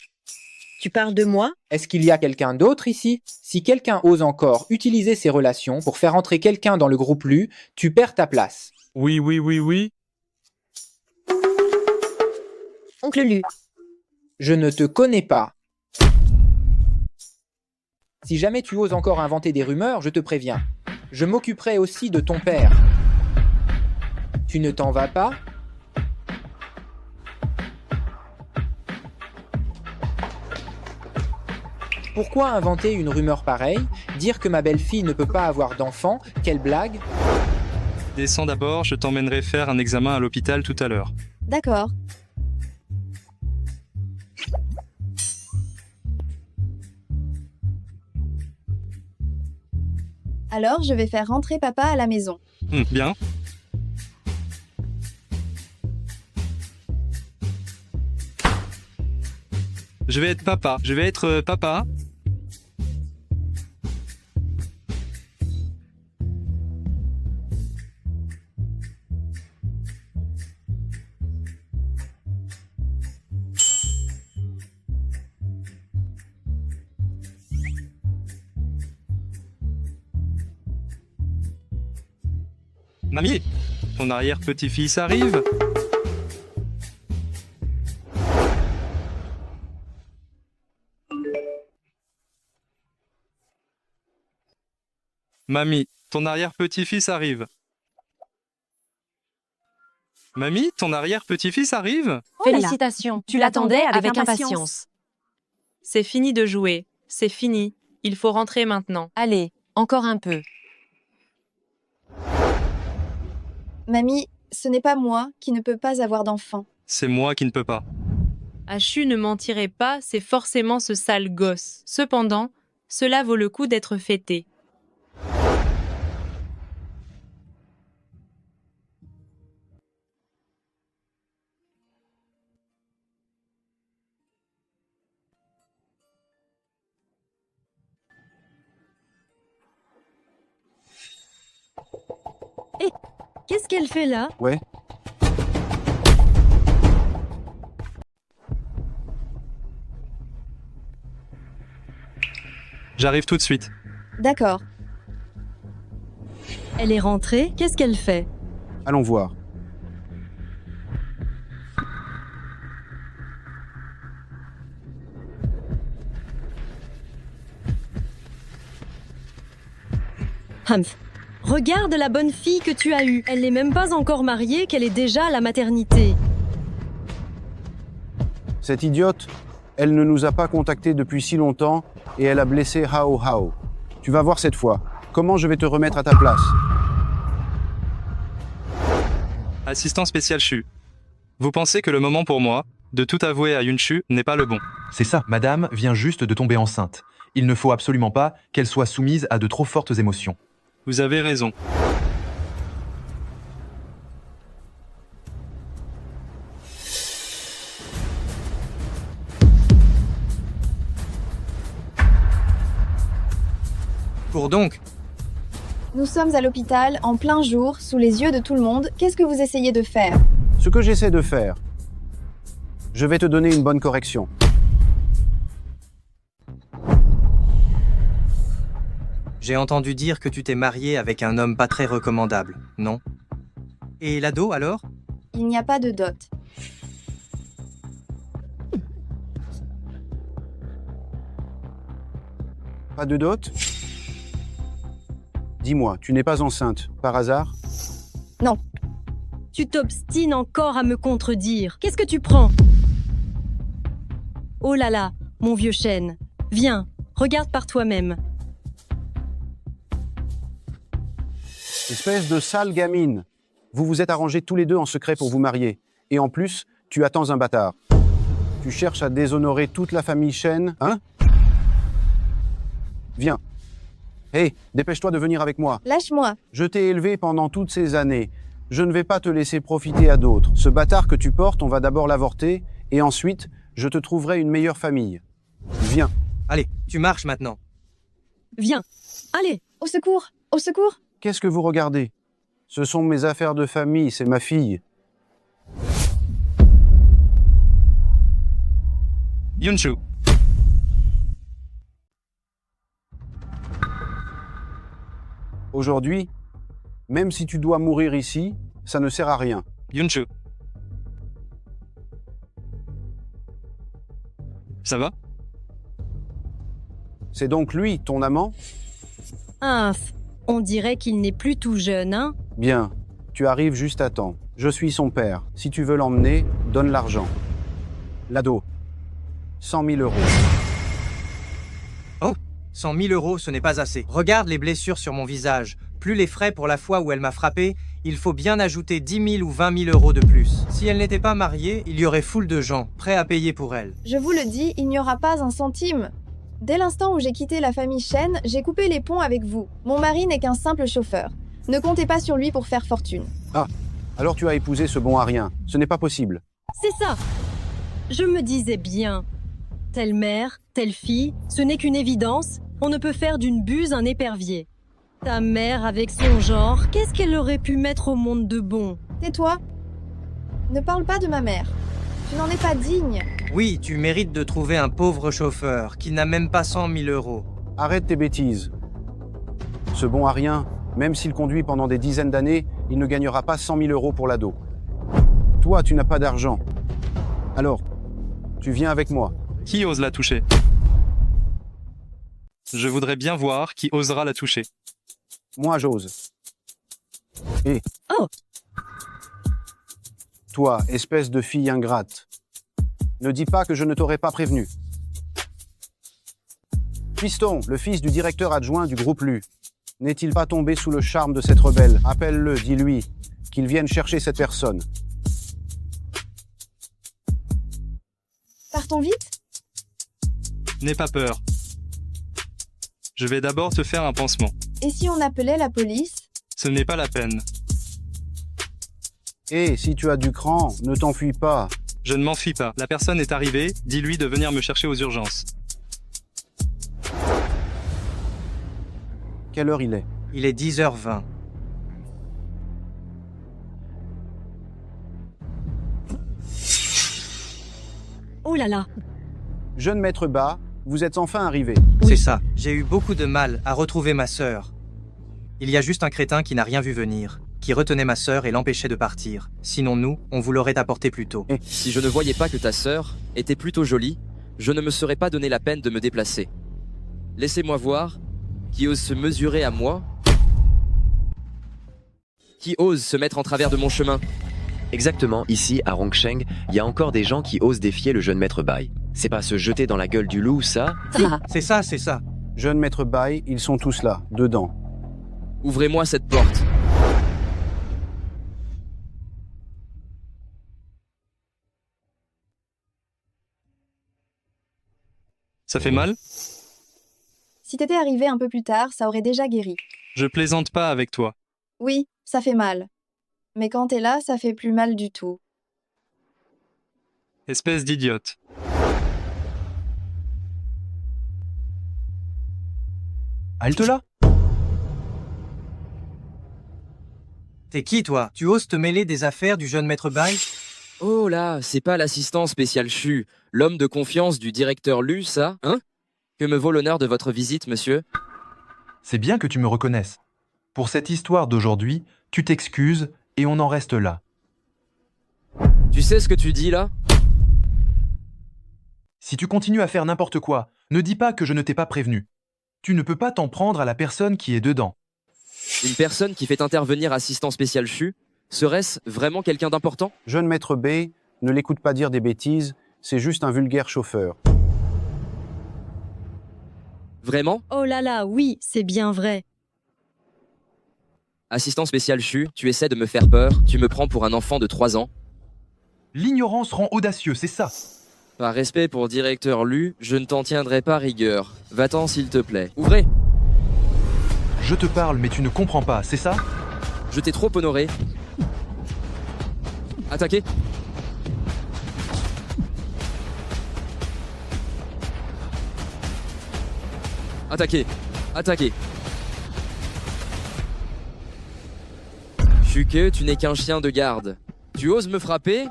tu parles de moi? Est-ce qu'il y a quelqu'un d'autre ici? Si quelqu'un ose encore utiliser ses relations pour faire entrer quelqu'un dans le groupe Lu, tu perds ta place. Oui. Oncle Lu. Je ne te connais pas. Si jamais tu oses encore inventer des rumeurs, je te préviens. Je m'occuperai aussi de ton père. Tu ne t'en vas pas? Pourquoi inventer une rumeur pareille? Dire que ma belle-fille ne peut pas avoir d'enfant? Quelle blague! Descends d'abord, je t'emmènerai faire un examen à l'hôpital tout à l'heure. D'accord. Alors, je vais faire rentrer papa à la maison. Bien. Je vais être papa. Mamie, ton arrière-petit-fils arrive. Mamie, ton arrière-petit-fils arrive. Mamie, ton arrière-petit-fils arrive. Félicitations, tu l'attendais avec impatience. C'est fini de jouer, c'est fini, il faut rentrer maintenant. Allez, encore un peu. Mamie, ce n'est pas moi qui ne peux pas avoir d'enfant. C'est moi qui ne peux pas. Achu ne mentirait pas, c'est forcément ce sale gosse. Cependant, cela vaut le coup d'être fêté. Hé, qu'est-ce qu'elle fait là? Ouais. J'arrive tout de suite. D'accord. Elle est rentrée, qu'est-ce qu'elle fait? Allons voir. Humph. Regarde la bonne fille que tu as eue. Elle n'est même pas encore mariée qu'elle est déjà à la maternité. Cette idiote, elle ne nous a pas contactés depuis si longtemps et elle a blessé Hao Hao. Tu vas voir cette fois. Comment je vais te remettre à ta place? Assistant spécial Chu. Vous pensez que le moment pour moi, de tout avouer à Yunshu, n'est pas le bon? C'est ça, madame vient juste de tomber enceinte. Il ne faut absolument pas qu'elle soit soumise à de trop fortes émotions. Vous avez raison. Cours donc. Nous sommes à l'hôpital, en plein jour, sous les yeux de tout le monde. Qu'est-ce que vous essayez de faire? Ce que j'essaie de faire, je vais te donner une bonne correction. J'ai entendu dire que tu t'es marié avec un homme pas très recommandable, non? Et l'ado alors? Il n'y a pas de dot. Pas de dot? Dis-moi, tu n'es pas enceinte, par hasard? Non. Tu t'obstines encore à me contredire. Qu'est-ce que tu prends? Oh là là, mon vieux chêne. Viens, regarde par toi-même. Espèce de sale gamine. Vous vous êtes arrangés tous les deux en secret pour vous marier. Et en plus, tu attends un bâtard. Tu cherches à déshonorer toute la famille Shen, hein? Viens. Hé, dépêche-toi de venir avec moi. Lâche-moi. Je t'ai élevé pendant toutes ces années. Je ne vais pas te laisser profiter à d'autres. Ce bâtard que tu portes, on va d'abord l'avorter, et ensuite, je te trouverai une meilleure famille. Viens. Allez, tu marches maintenant. Viens. Allez. Au secours. Au secours. Qu'est-ce que vous regardez? Ce sont mes affaires de famille, c'est ma fille. Yunshu. Aujourd'hui, même si tu dois mourir ici, ça ne sert à rien. Yunshu. Ça va? C'est donc lui, ton amant? Inf, on dirait qu'il n'est plus tout jeune, hein? Bien, tu arrives juste à temps. Je suis son père. Si tu veux l'emmener, donne l'argent. L'ado. 100 000 euros. Oh, 100 000 euros, ce n'est pas assez. Regarde les blessures sur mon visage. Plus les frais pour la fois où elle m'a frappé, il faut bien ajouter 10 000 ou 20 000 euros de plus. Si elle n'était pas mariée, il y aurait foule de gens prêts à payer pour elle. Je vous le dis, il n'y aura pas un centime. Dès l'instant où j'ai quitté la famille Shen, j'ai coupé les ponts avec vous. Mon mari n'est qu'un simple chauffeur. Ne comptez pas sur lui pour faire fortune. Ah, alors tu as épousé ce bon à rien. Ce n'est pas possible. C'est ça. Je me disais bien. Telle mère, telle fille, ce n'est qu'une évidence. On ne peut faire d'une buse un épervier. Ta mère, avec son genre, qu'est-ce qu'elle aurait pu mettre au monde de bon? Tais-toi. Ne parle pas de ma mère. Tu n'en es pas digne. Oui, tu mérites de trouver un pauvre chauffeur qui n'a même pas 100 000 euros. Arrête tes bêtises. Ce bon à rien, même s'il conduit pendant des dizaines d'années, il ne gagnera pas 100 000 euros pour l'ado. Toi, tu n'as pas d'argent. Alors, tu viens avec moi. Qui ose la toucher? Je voudrais bien voir qui osera la toucher. Moi, j'ose. Et Oh! Toi, espèce de fille ingrate. Ne dis pas que je ne t'aurais pas prévenu. Piston, le fils du directeur adjoint du groupe LU. N'est-il pas tombé sous le charme de cette rebelle? Appelle-le, dis-lui, qu'il vienne chercher cette personne. Partons vite? N'aie pas peur. Je vais d'abord te faire un pansement. Et si on appelait la police? Ce n'est pas la peine. Et si tu as du cran, ne t'enfuis pas. Je ne m'enfuis pas. La personne est arrivée, dis-lui de venir me chercher aux urgences. Quelle heure il est? Il est 10h20. Oh là là! Jeune maître Ba, vous êtes enfin arrivé. C'est ça. J'ai eu beaucoup de mal à retrouver ma sœur. Il y a juste un crétin qui n'a rien vu venir, qui retenait ma sœur et l'empêchait de partir. Sinon nous, on vous l'aurait apporté plus tôt. Si je ne voyais pas que ta sœur était plutôt jolie, je ne me serais pas donné la peine de me déplacer. Laissez-moi voir qui ose se mesurer à moi, qui ose se mettre en travers de mon chemin. Exactement, ici, à Rongsheng, il y a encore des gens qui osent défier le jeune maître Bai. C'est pas se jeter dans la gueule du loup, ça? C'est ça, c'est ça. Jeune maître Bai, ils sont tous là, dedans. Ouvrez-moi cette porte. Ça fait mal? Si t'étais arrivé un peu plus tard, ça aurait déjà guéri. Je plaisante pas avec toi. Oui, ça fait mal. Mais quand t'es là, ça fait plus mal du tout. Espèce d'idiote. Halte là! T'es qui, toi? Tu oses te mêler des affaires du jeune maître Bai? Oh là, c'est pas l'assistant spécial Chu, l'homme de confiance du directeur Lu, ça, hein? Que me vaut l'honneur de votre visite, monsieur? C'est bien que tu me reconnaisses. Pour cette histoire d'aujourd'hui, tu t'excuses et on en reste là. Tu sais ce que tu dis là? Si tu continues à faire n'importe quoi, ne dis pas que je ne t'ai pas prévenu. Tu ne peux pas t'en prendre à la personne qui est dedans. Une personne qui fait intervenir assistant spécial Chu, serait-ce vraiment quelqu'un d'important? Jeune maître B, ne l'écoute pas dire des bêtises, c'est juste un vulgaire chauffeur. Vraiment? Oh là là, oui, c'est bien vrai. Assistant spécial Chu, tu essaies de me faire peur, tu me prends pour un enfant de 3 ans. L'ignorance rend audacieux, c'est ça. Par respect pour directeur Lu, je ne t'en tiendrai pas rigueur. Va-t'en s'il te plaît. Ouvrez! Je te parle, mais tu ne comprends pas, c'est ça? Je t'ai trop honoré. Attaquez. Attaquez. Attaquez. Shuke, tu n'es qu'un chien de garde. Tu oses me frapper?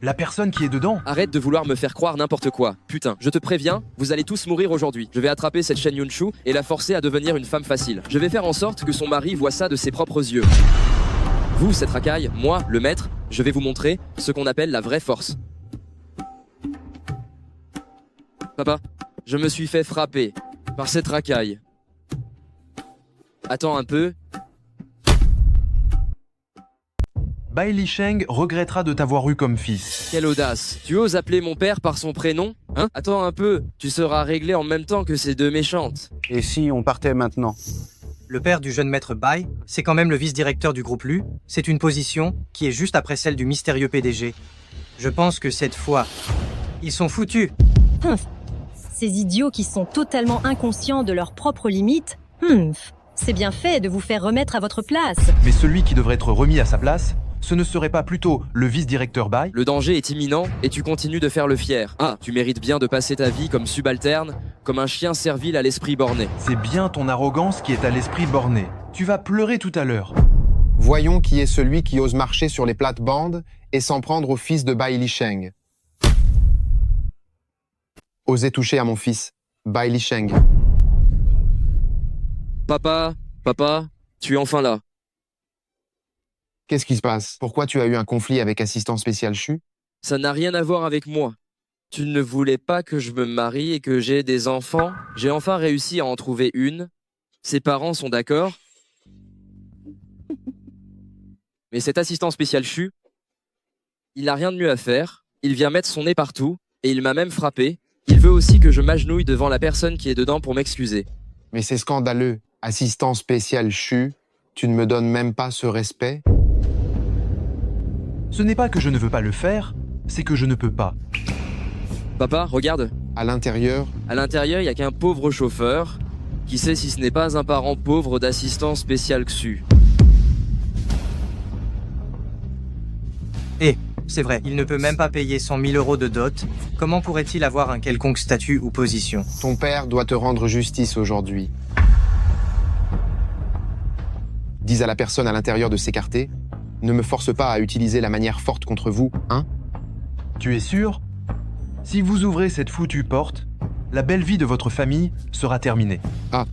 La personne qui est dedans? Arrête de vouloir me faire croire n'importe quoi. Putain, je te préviens, vous allez tous mourir aujourd'hui. Je vais attraper cette Shen Yunshu et la forcer à devenir une femme facile. Je vais faire en sorte que son mari voit ça de ses propres yeux. Vous, cette racaille, moi, le maître, je vais vous montrer ce qu'on appelle la vraie force. Papa, je me suis fait frapper par cette racaille. Attends un peu. Bai Lisheng regrettera de t'avoir eu comme fils. Quelle audace. Tu oses appeler mon père par son prénom? Hein? Attends un peu, tu seras réglé en même temps que ces deux méchantes. Et si on partait maintenant? Le père du jeune maître Bai, c'est quand même le vice-directeur du groupe Lu. C'est une position qui est juste après celle du mystérieux PDG. Je pense que cette fois, ils sont foutus. Ces idiots qui sont totalement inconscients de leurs propres limites. C'est bien fait de vous faire remettre à votre place. Mais celui qui devrait être remis à sa place, ce ne serait pas plutôt le vice-directeur Bai? Le danger est imminent et tu continues de faire le fier. Ah, tu mérites bien de passer ta vie comme subalterne, comme un chien servile à l'esprit borné. C'est bien ton arrogance qui est à l'esprit borné. Tu vas pleurer tout à l'heure. Voyons qui est celui qui ose marcher sur les plates-bandes et s'en prendre au fils de Bai Lisheng. Osez toucher à mon fils, Bai Lisheng. Papa, tu es enfin là. Qu'est-ce qui se passe? Pourquoi tu as eu un conflit avec assistant spécial Shu? Ça n'a rien à voir avec moi. Tu ne voulais pas que je me marie et que j'ai des enfants? J'ai enfin réussi à en trouver une. Ses parents sont d'accord. Mais cet assistant spécial Shu, il n'a rien de mieux à faire. Il vient mettre son nez partout et il m'a même frappé. Il veut aussi que je m'agenouille devant la personne qui est dedans pour m'excuser. Mais c'est scandaleux. Assistant spécial Shu, tu ne me donnes même pas ce respect? Ce n'est pas que je ne veux pas le faire, c'est que je ne peux pas. Papa, regarde. À l'intérieur, il n'y a qu'un pauvre chauffeur. Qui sait si ce n'est pas un parent pauvre d'assistant spécial Xu? C'est vrai, il ne peut même pas payer 100 000 € de dot. Comment pourrait-il avoir un quelconque statut ou position? Ton père doit te rendre justice aujourd'hui. Dis à la personne à l'intérieur de s'écarter. Ne me force pas à utiliser la manière forte contre vous, hein? Tu es sûr? Si vous ouvrez cette foutue porte, la belle vie de votre famille sera terminée. Ah.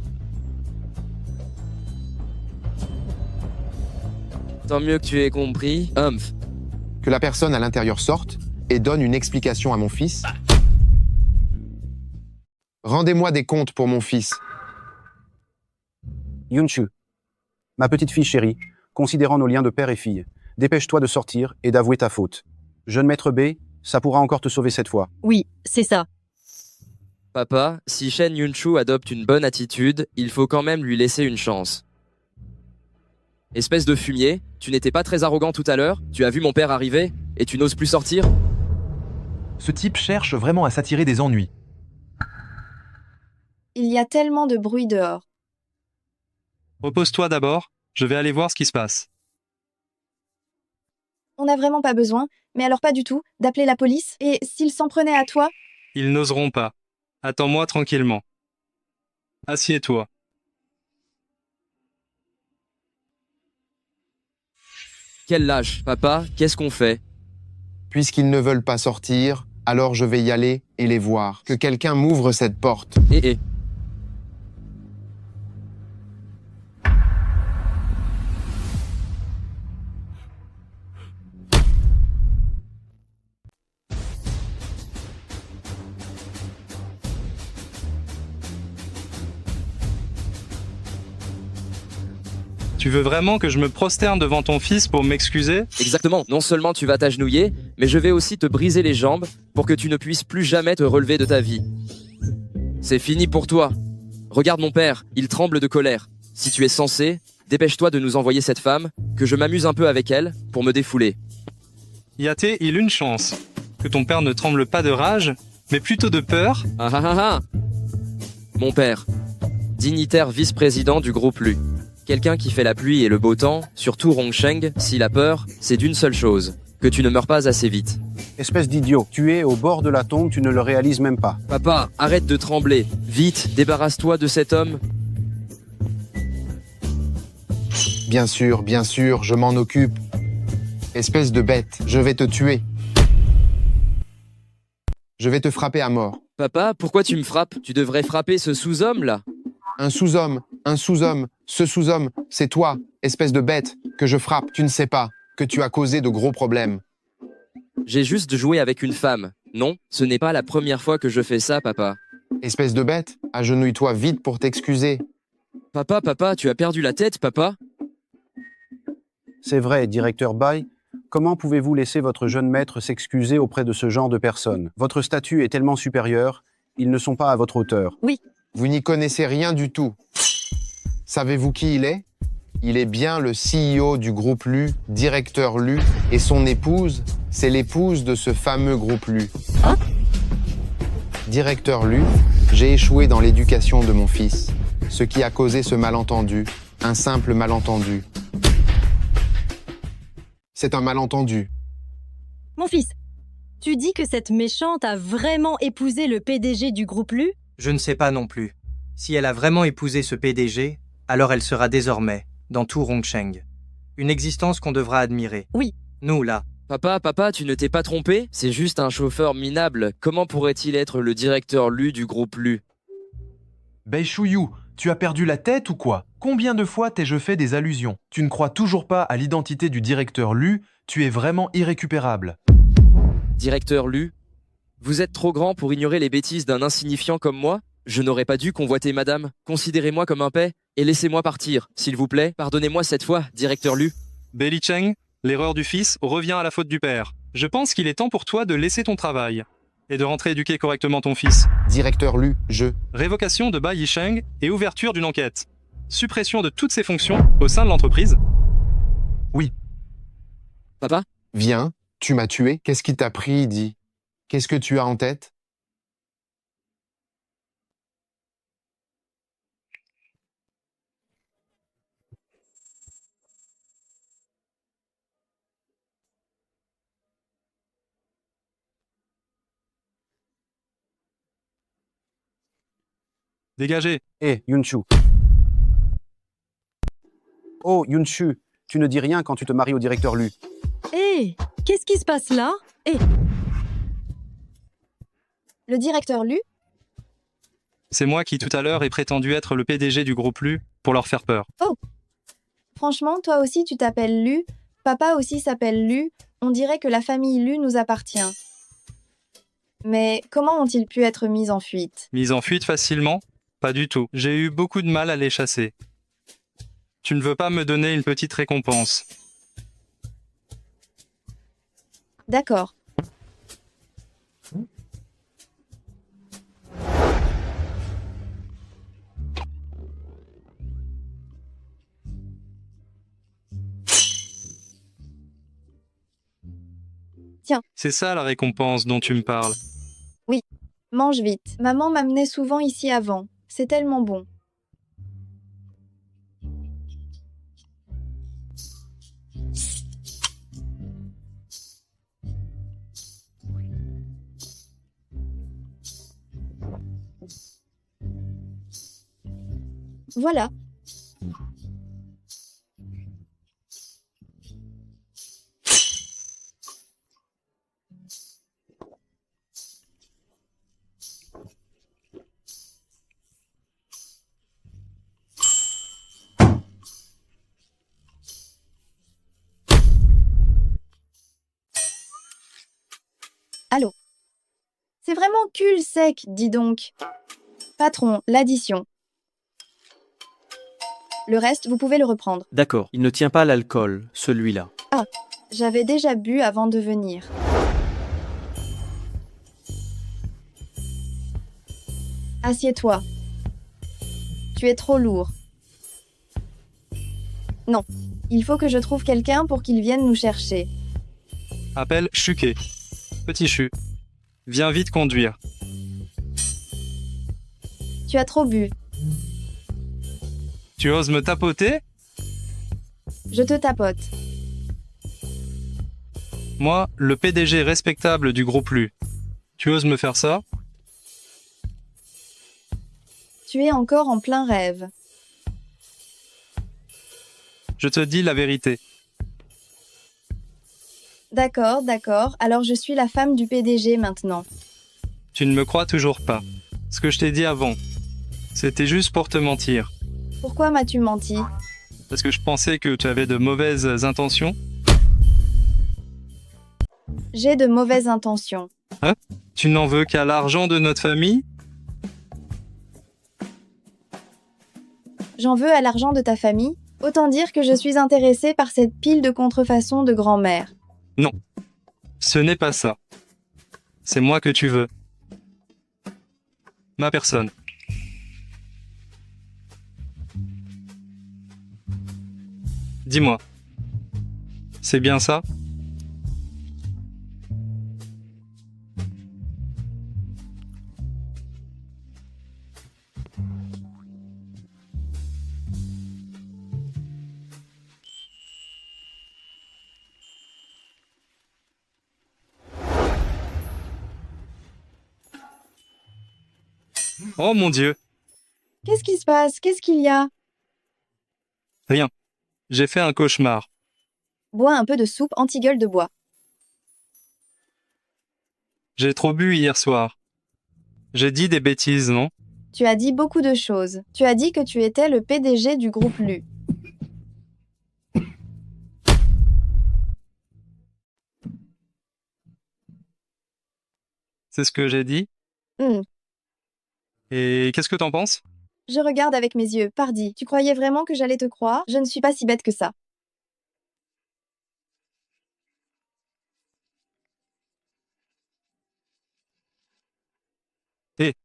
Tant mieux que tu aies compris. Humph. Que la personne à l'intérieur sorte et donne une explication à mon fils. Rendez-moi des comptes pour mon fils. Yunshu, ma petite fille chérie, considérant nos liens de père et fille, dépêche-toi de sortir et d'avouer ta faute. Jeune maître B, ça pourra encore te sauver cette fois. Oui, c'est ça. Papa, si Shen Yunshu adopte une bonne attitude, il faut quand même lui laisser une chance. Espèce de fumier, tu n'étais pas très arrogant tout à l'heure? Tu as vu mon père arriver et tu n'oses plus sortir? Ce type cherche vraiment à s'attirer des ennuis. Il y a tellement de bruit dehors. Repose-toi d'abord, je vais aller voir ce qui se passe. On n'a vraiment pas besoin, mais alors pas du tout, d'appeler la police? Et s'ils s'en prenaient à toi? Ils n'oseront pas. Attends-moi tranquillement. Assieds-toi. Quel lâche, papa, qu'est-ce qu'on fait? Puisqu'ils ne veulent pas sortir, alors je vais y aller et les voir. Que quelqu'un m'ouvre cette porte. Tu veux vraiment que je me prosterne devant ton fils pour m'excuser? Exactement, non seulement tu vas t'agenouiller, mais je vais aussi te briser les jambes pour que tu ne puisses plus jamais te relever de ta vie. C'est fini pour toi. Regarde mon père, il tremble de colère. Si tu es censé, dépêche-toi de nous envoyer cette femme, que je m'amuse un peu avec elle, pour me défouler. Yate, il a une chance. Que ton père ne tremble pas de rage, mais plutôt de peur. Ah ah ah ah! Mon père, dignitaire vice-président du groupe Lu. Quelqu'un qui fait la pluie et le beau temps, surtout Rongsheng, s'il a peur, c'est d'une seule chose, que tu ne meurs pas assez vite. Espèce d'idiot, tu es au bord de la tombe, tu ne le réalises même pas. Papa, arrête de trembler. Vite, débarrasse-toi de cet homme. Bien sûr, je m'en occupe. Espèce de bête, je vais te tuer. Je vais te frapper à mort. Papa, pourquoi tu me frappes? Tu devrais frapper ce sous-homme là. Un sous-homme, ce sous-homme, c'est toi, espèce de bête, que je frappe, tu ne sais pas, que tu as causé de gros problèmes. J'ai juste joué avec une femme. Non, ce n'est pas la première fois que je fais ça, papa. Espèce de bête, agenouille-toi vite pour t'excuser. Papa, tu as perdu la tête, papa? C'est vrai, directeur Bai. Comment pouvez-vous laisser votre jeune maître s'excuser auprès de ce genre de personnes? Votre statut est tellement supérieur, ils ne sont pas à votre hauteur. Oui. Vous n'y connaissez rien du tout. Savez-vous qui il est? Il est bien le CEO du groupe Lu, directeur Lu, et son épouse, c'est l'épouse de ce fameux groupe Lu. Hein? Directeur Lu, j'ai échoué dans l'éducation de mon fils, ce qui a causé ce malentendu, un simple malentendu. C'est un malentendu. Mon fils, tu dis que cette méchante a vraiment épousé le PDG du groupe Lu? Je ne sais pas non plus. Si elle a vraiment épousé ce PDG, alors elle sera désormais dans tout Rongsheng. Une existence qu'on devra admirer. Oui. Nous, là. Papa, tu ne t'es pas trompé? C'est juste un chauffeur minable. Comment pourrait-il être le directeur Lu du groupe Lu? Beishouyu, tu as perdu la tête ou quoi? Combien de fois t'ai-je fait des allusions? Tu ne crois toujours pas à l'identité du directeur Lu? Tu es vraiment irrécupérable. Directeur Lu, vous êtes trop grand pour ignorer les bêtises d'un insignifiant comme moi? Je n'aurais pas dû convoiter madame. Considérez-moi comme un paix et laissez-moi partir, s'il vous plaît. Pardonnez-moi cette fois, directeur Lu. Beli Cheng, l'erreur du fils revient à la faute du père. Je pense qu'il est temps pour toi de laisser ton travail et de rentrer éduquer correctement ton fils. Directeur Lu, Révocation de Bai Yisheng et ouverture d'une enquête. Suppression de toutes ses fonctions au sein de l'entreprise. Oui. Papa? Viens, tu m'as tué. Qu'est-ce qui t'a pris, dis? Qu'est-ce que tu as en tête? Dégagez. Yunshu. Oh, Yunshu, tu ne dis rien quand tu te maries au directeur Lu. Hé, qu'est-ce qui se passe là? Le directeur Lu? C'est moi qui tout à l'heure ai prétendu être le PDG du groupe Lu pour leur faire peur. Oh! Franchement, toi aussi tu t'appelles Lu, papa aussi s'appelle Lu, on dirait que la famille Lu nous appartient. Mais comment ont-ils pu être mis en fuite? Mis en fuite facilement? Pas du tout. J'ai eu beaucoup de mal à les chasser. Tu ne veux pas me donner une petite récompense? D'accord. Tiens. C'est ça la récompense dont tu me parles. Oui, mange vite. Maman m'amenait souvent ici avant. C'est tellement bon. Voilà. Allô? C'est vraiment cul sec, dis donc. Patron, l'addition. Le reste, vous pouvez le reprendre. D'accord, il ne tient pas l'alcool, celui-là. Ah, j'avais déjà bu avant de venir. Assieds-toi. Tu es trop lourd. Non, il faut que je trouve quelqu'un pour qu'il vienne nous chercher. Appelle Chuké. Petit Chu. Viens vite conduire. Tu as trop bu. Tu oses me tapoter? Je te tapote. Moi, le PDG respectable du groupe LU. Tu oses me faire ça? Tu es encore en plein rêve. Je te dis la vérité. D'accord, d'accord, alors je suis la femme du PDG maintenant. Tu ne me crois toujours pas. Ce que je t'ai dit avant, c'était juste pour te mentir. Pourquoi m'as-tu menti? Parce que je pensais que tu avais de mauvaises intentions. J'ai de mauvaises intentions. Hein? Tu n'en veux qu'à l'argent de notre famille? J'en veux à l'argent de ta famille? Autant dire que je suis intéressée par cette pile de contrefaçons de grand-mère. Non, ce n'est pas ça. C'est moi que tu veux. Ma personne. Dis-moi. C'est bien ça? Oh mon Dieu, Qu'est-ce qui se passe? Qu'est-ce qu'il y a? rien. J'ai fait un cauchemar. Bois un peu de soupe anti-gueule de bois. J'ai trop bu hier soir. J'ai dit des bêtises, non? Tu as dit beaucoup de choses. Tu as dit que tu étais le PDG du groupe LU. C'est ce que j'ai dit? Et qu'est-ce que t'en penses? Je regarde avec mes yeux. Pardi, tu croyais vraiment que j'allais te croire? Je ne suis pas si bête que ça.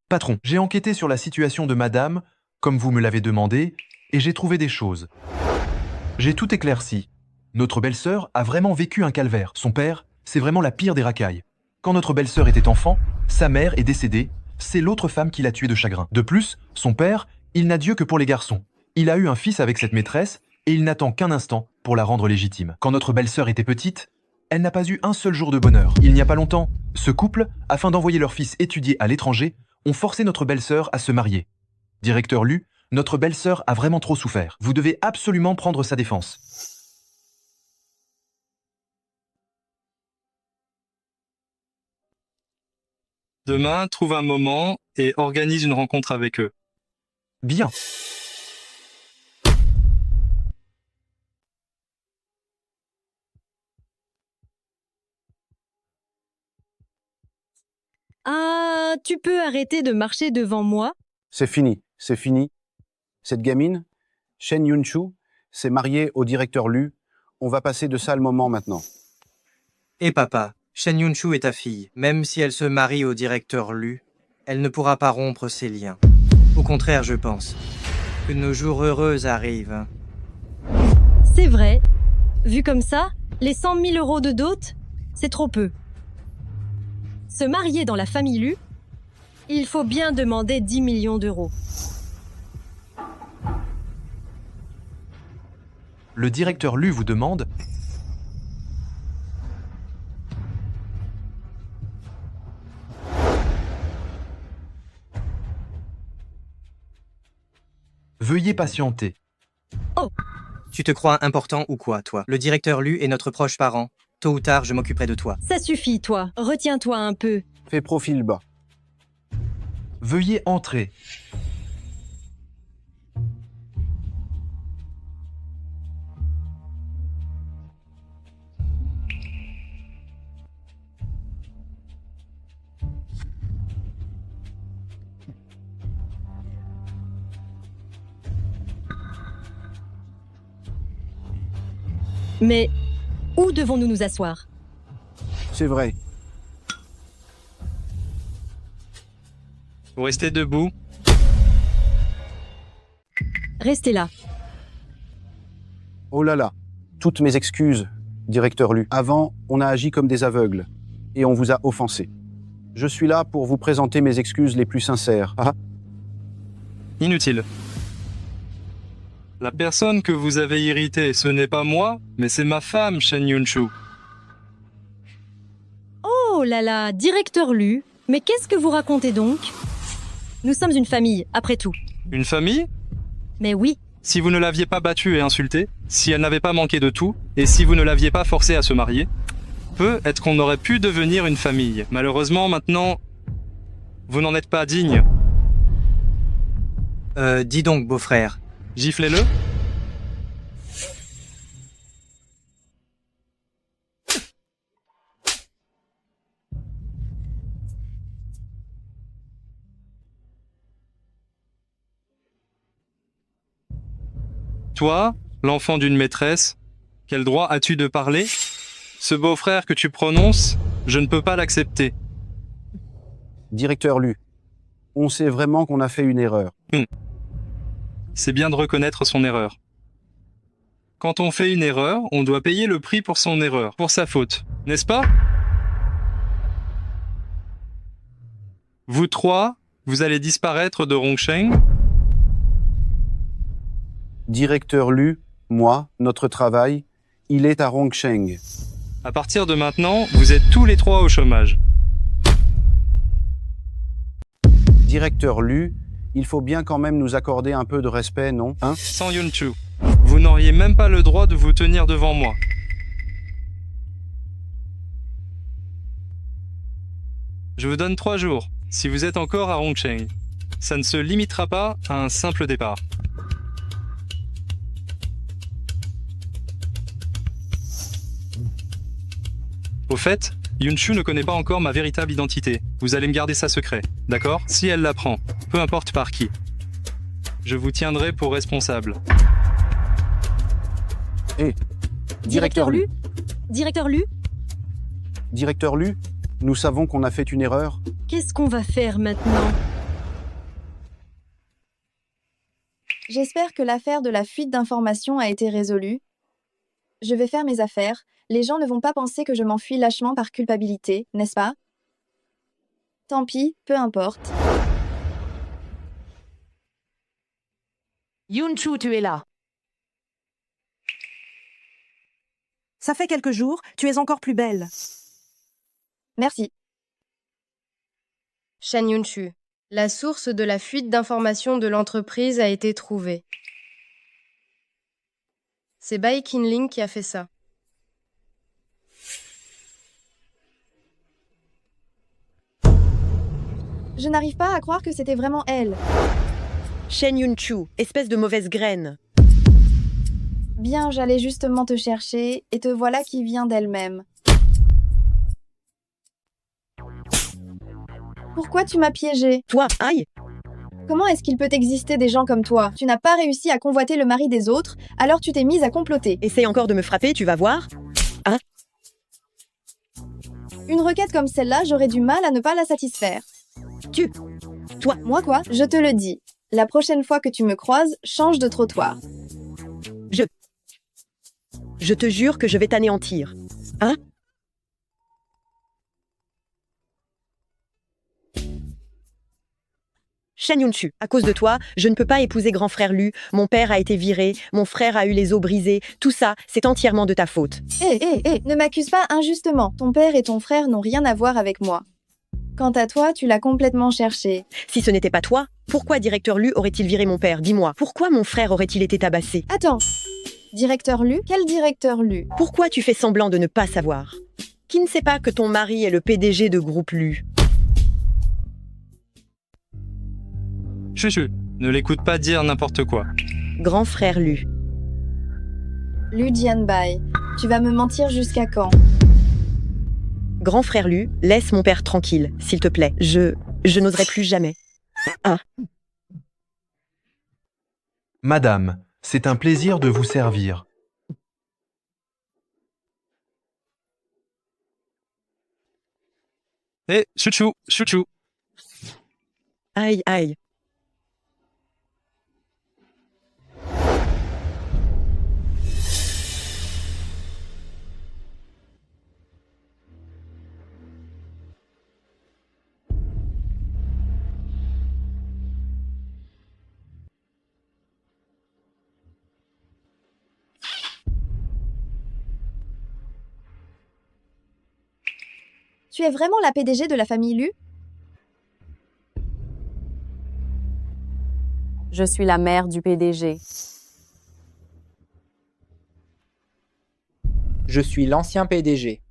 Patron, j'ai enquêté sur la situation de madame, comme vous me l'avez demandé, et j'ai trouvé des choses. J'ai tout éclairci. Notre belle-sœur a vraiment vécu un calvaire. Son père, c'est vraiment la pire des racailles. Quand notre belle-sœur était enfant, sa mère est décédée. C'est l'autre femme qui l'a tuée de chagrin. De plus, son père, il n'a Dieu que pour les garçons. Il a eu un fils avec cette maîtresse, et il n'attend qu'un instant pour la rendre légitime. Quand notre belle-sœur était petite, elle n'a pas eu un seul jour de bonheur. Il n'y a pas longtemps, ce couple, afin d'envoyer leur fils étudier à l'étranger, ont forcé notre belle-sœur à se marier. Directeur LU, notre belle-sœur a vraiment trop souffert. Vous devez absolument prendre sa défense. Demain, trouve un moment et organise une rencontre avec eux. Bien. Ah, tu peux arrêter de marcher devant moi? C'est fini, c'est fini. Cette gamine, Shen Yunchu, s'est mariée au directeur Lu. On va passer de sales moments maintenant. Et papa, Shen Yunchu est ta fille. Même si elle se marie au directeur Lu, elle ne pourra pas rompre ses liens. Au contraire, je pense que nos jours heureux arrivent. C'est vrai. Vu comme ça, les 100 000 euros de dot, c'est trop peu. Se marier dans la famille Lu, il faut bien demander 10 millions d'euros. Le directeur LU vous demande... Veuillez patienter. Oh! Tu te crois important ou quoi, toi? Le directeur Lu est notre proche parent. Tôt ou tard, je m'occuperai de toi. Ça suffit, toi. Retiens-toi un peu. Fais profil bas. Veuillez entrer. Mais où devons-nous nous asseoir? C'est vrai. Vous restez debout. Restez là. Oh là là, toutes mes excuses, directeur Lu. Avant, on a agi comme des aveugles et on vous a offensé. Je suis là pour vous présenter mes excuses les plus sincères. Ah, Inutile. La personne que vous avez irritée, ce n'est pas moi, mais c'est ma femme, Shen Yunshu. Oh là là, directeur Lu, mais qu'est-ce que vous racontez donc? Nous sommes une famille, après tout. Une famille? Mais oui, Si vous ne l'aviez pas battue et insultée, si elle n'avait pas manqué de tout, et si vous ne l'aviez pas forcée à se marier, peut-être qu'on aurait pu devenir une famille. Malheureusement, maintenant, vous n'en êtes pas digne. Dis donc, beau-frère. Giflez-le. Toi, l'enfant d'une maîtresse, quel droit as-tu de parler? Ce beau-frère que tu prononces, je ne peux pas l'accepter. Directeur Lu, on sait vraiment qu'on a fait une erreur. C'est bien de reconnaître son erreur. Quand on fait une erreur, on doit payer le prix pour son erreur, pour sa faute, n'est-ce pas? Vous trois, vous allez disparaître de Rongsheng. Directeur Lu, moi, notre travail, il est à Rongsheng. À partir de maintenant, vous êtes tous les trois au chômage. Directeur Lu, il faut bien quand même nous accorder un peu de respect, non? Hein? Sans Yunchu, vous n'auriez même pas le droit de vous tenir devant moi. Je vous donne 3 jours, si vous êtes encore à Rongsheng. Ça ne se limitera pas à un simple départ. Au fait, Yunshu ne connaît pas encore ma véritable identité. Vous allez me garder ça secret, d'accord? Si elle l'apprend, peu importe par qui. Je vous tiendrai pour responsable. Hé, directeur Lu? Directeur Lu? Directeur Lu, nous savons qu'on a fait une erreur. Qu'est-ce qu'on va faire maintenant? J'espère que l'affaire de la fuite d'informations a été résolue. Je vais faire mes affaires. Les gens ne vont pas penser que je m'enfuis lâchement par culpabilité, n'est-ce pas? Tant pis, peu importe. Yunshu, tu es là. Ça fait quelques jours, tu es encore plus belle. Merci. Shen Yunshu, la source de la fuite d'informations de l'entreprise a été trouvée. C'est Bai Qinling qui a fait ça. Je n'arrive pas à croire que c'était vraiment elle. Shen Yunshu, espèce de mauvaise graine. Bien, j'allais justement te chercher, et te voilà qui vient d'elle-même. Pourquoi tu m'as piégé? Toi, aïe! Comment est-ce qu'il peut exister des gens comme toi? Tu n'as pas réussi à convoiter le mari des autres, alors tu t'es mise à comploter. Essaye encore de me frapper, tu vas voir. Hein? Une requête comme celle-là, j'aurais du mal à ne pas la satisfaire. Toi. Moi quoi? Je te le dis. La prochaine fois que tu me croises, change de trottoir. Je te jure que je vais t'anéantir. Hein? Shen Yunshu, à cause de toi, je ne peux pas épouser grand frère Lu, mon père a été viré, mon frère a eu les os brisés, tout ça, c'est entièrement de ta faute. Ne m'accuse pas injustement. Ton père et ton frère n'ont rien à voir avec moi. Quant à toi, tu l'as complètement cherché. Si ce n'était pas toi, pourquoi directeur Lu aurait-il viré mon père? Dis-moi, pourquoi mon frère aurait-il été tabassé? Attends, directeur Lu? Quel directeur Lu? Pourquoi tu fais semblant de ne pas savoir? Qui ne sait pas que ton mari est le PDG de groupe Lu? Chuchu, ne l'écoute pas dire n'importe quoi. Grand frère Lu. Lu Dianbai, tu vas me mentir jusqu'à quand? Grand frère Lu, laisse mon père tranquille, s'il te plaît. Je n'oserai plus jamais. Ah. Madame, c'est un plaisir de vous servir. Hé, chouchou, chouchou. Aïe, aïe. Tu es vraiment la PDG de la famille Lu? Je suis la mère du PDG. Je suis l'ancien PDG.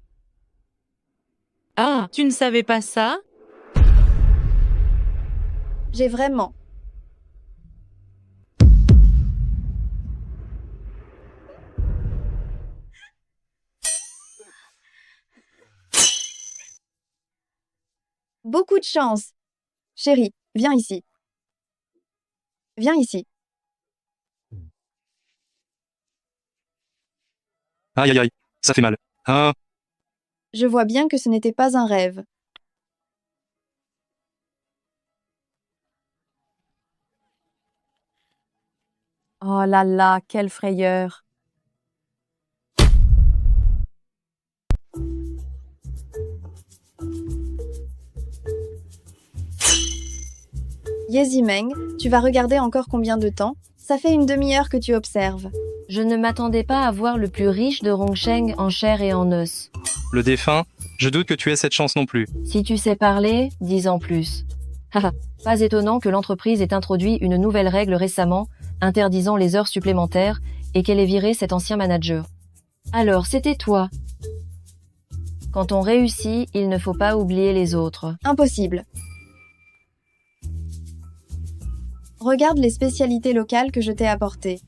Ah, tu ne savais pas ça? J'ai vraiment. Beaucoup de chance. Chérie, viens ici. Viens ici. Aïe aïe aïe, ça fait mal. Ah, Je vois bien que ce n'était pas un rêve. Oh là là, quelle frayeur. Yezimeng, tu vas regarder encore combien de temps? Ça fait une demi-heure que tu observes. Je ne m'attendais pas à voir le plus riche de Rongsheng en chair et en os. le défunt, je doute que tu aies cette chance non plus. Si tu sais parler, dis en plus. Haha, pas étonnant que l'entreprise ait introduit une nouvelle règle récemment, interdisant les heures supplémentaires, et qu'elle ait viré cet ancien manager. Alors, c'était toi. Quand on réussit, il ne faut pas oublier les autres. Impossible. Regarde les spécialités locales que je t'ai apportées.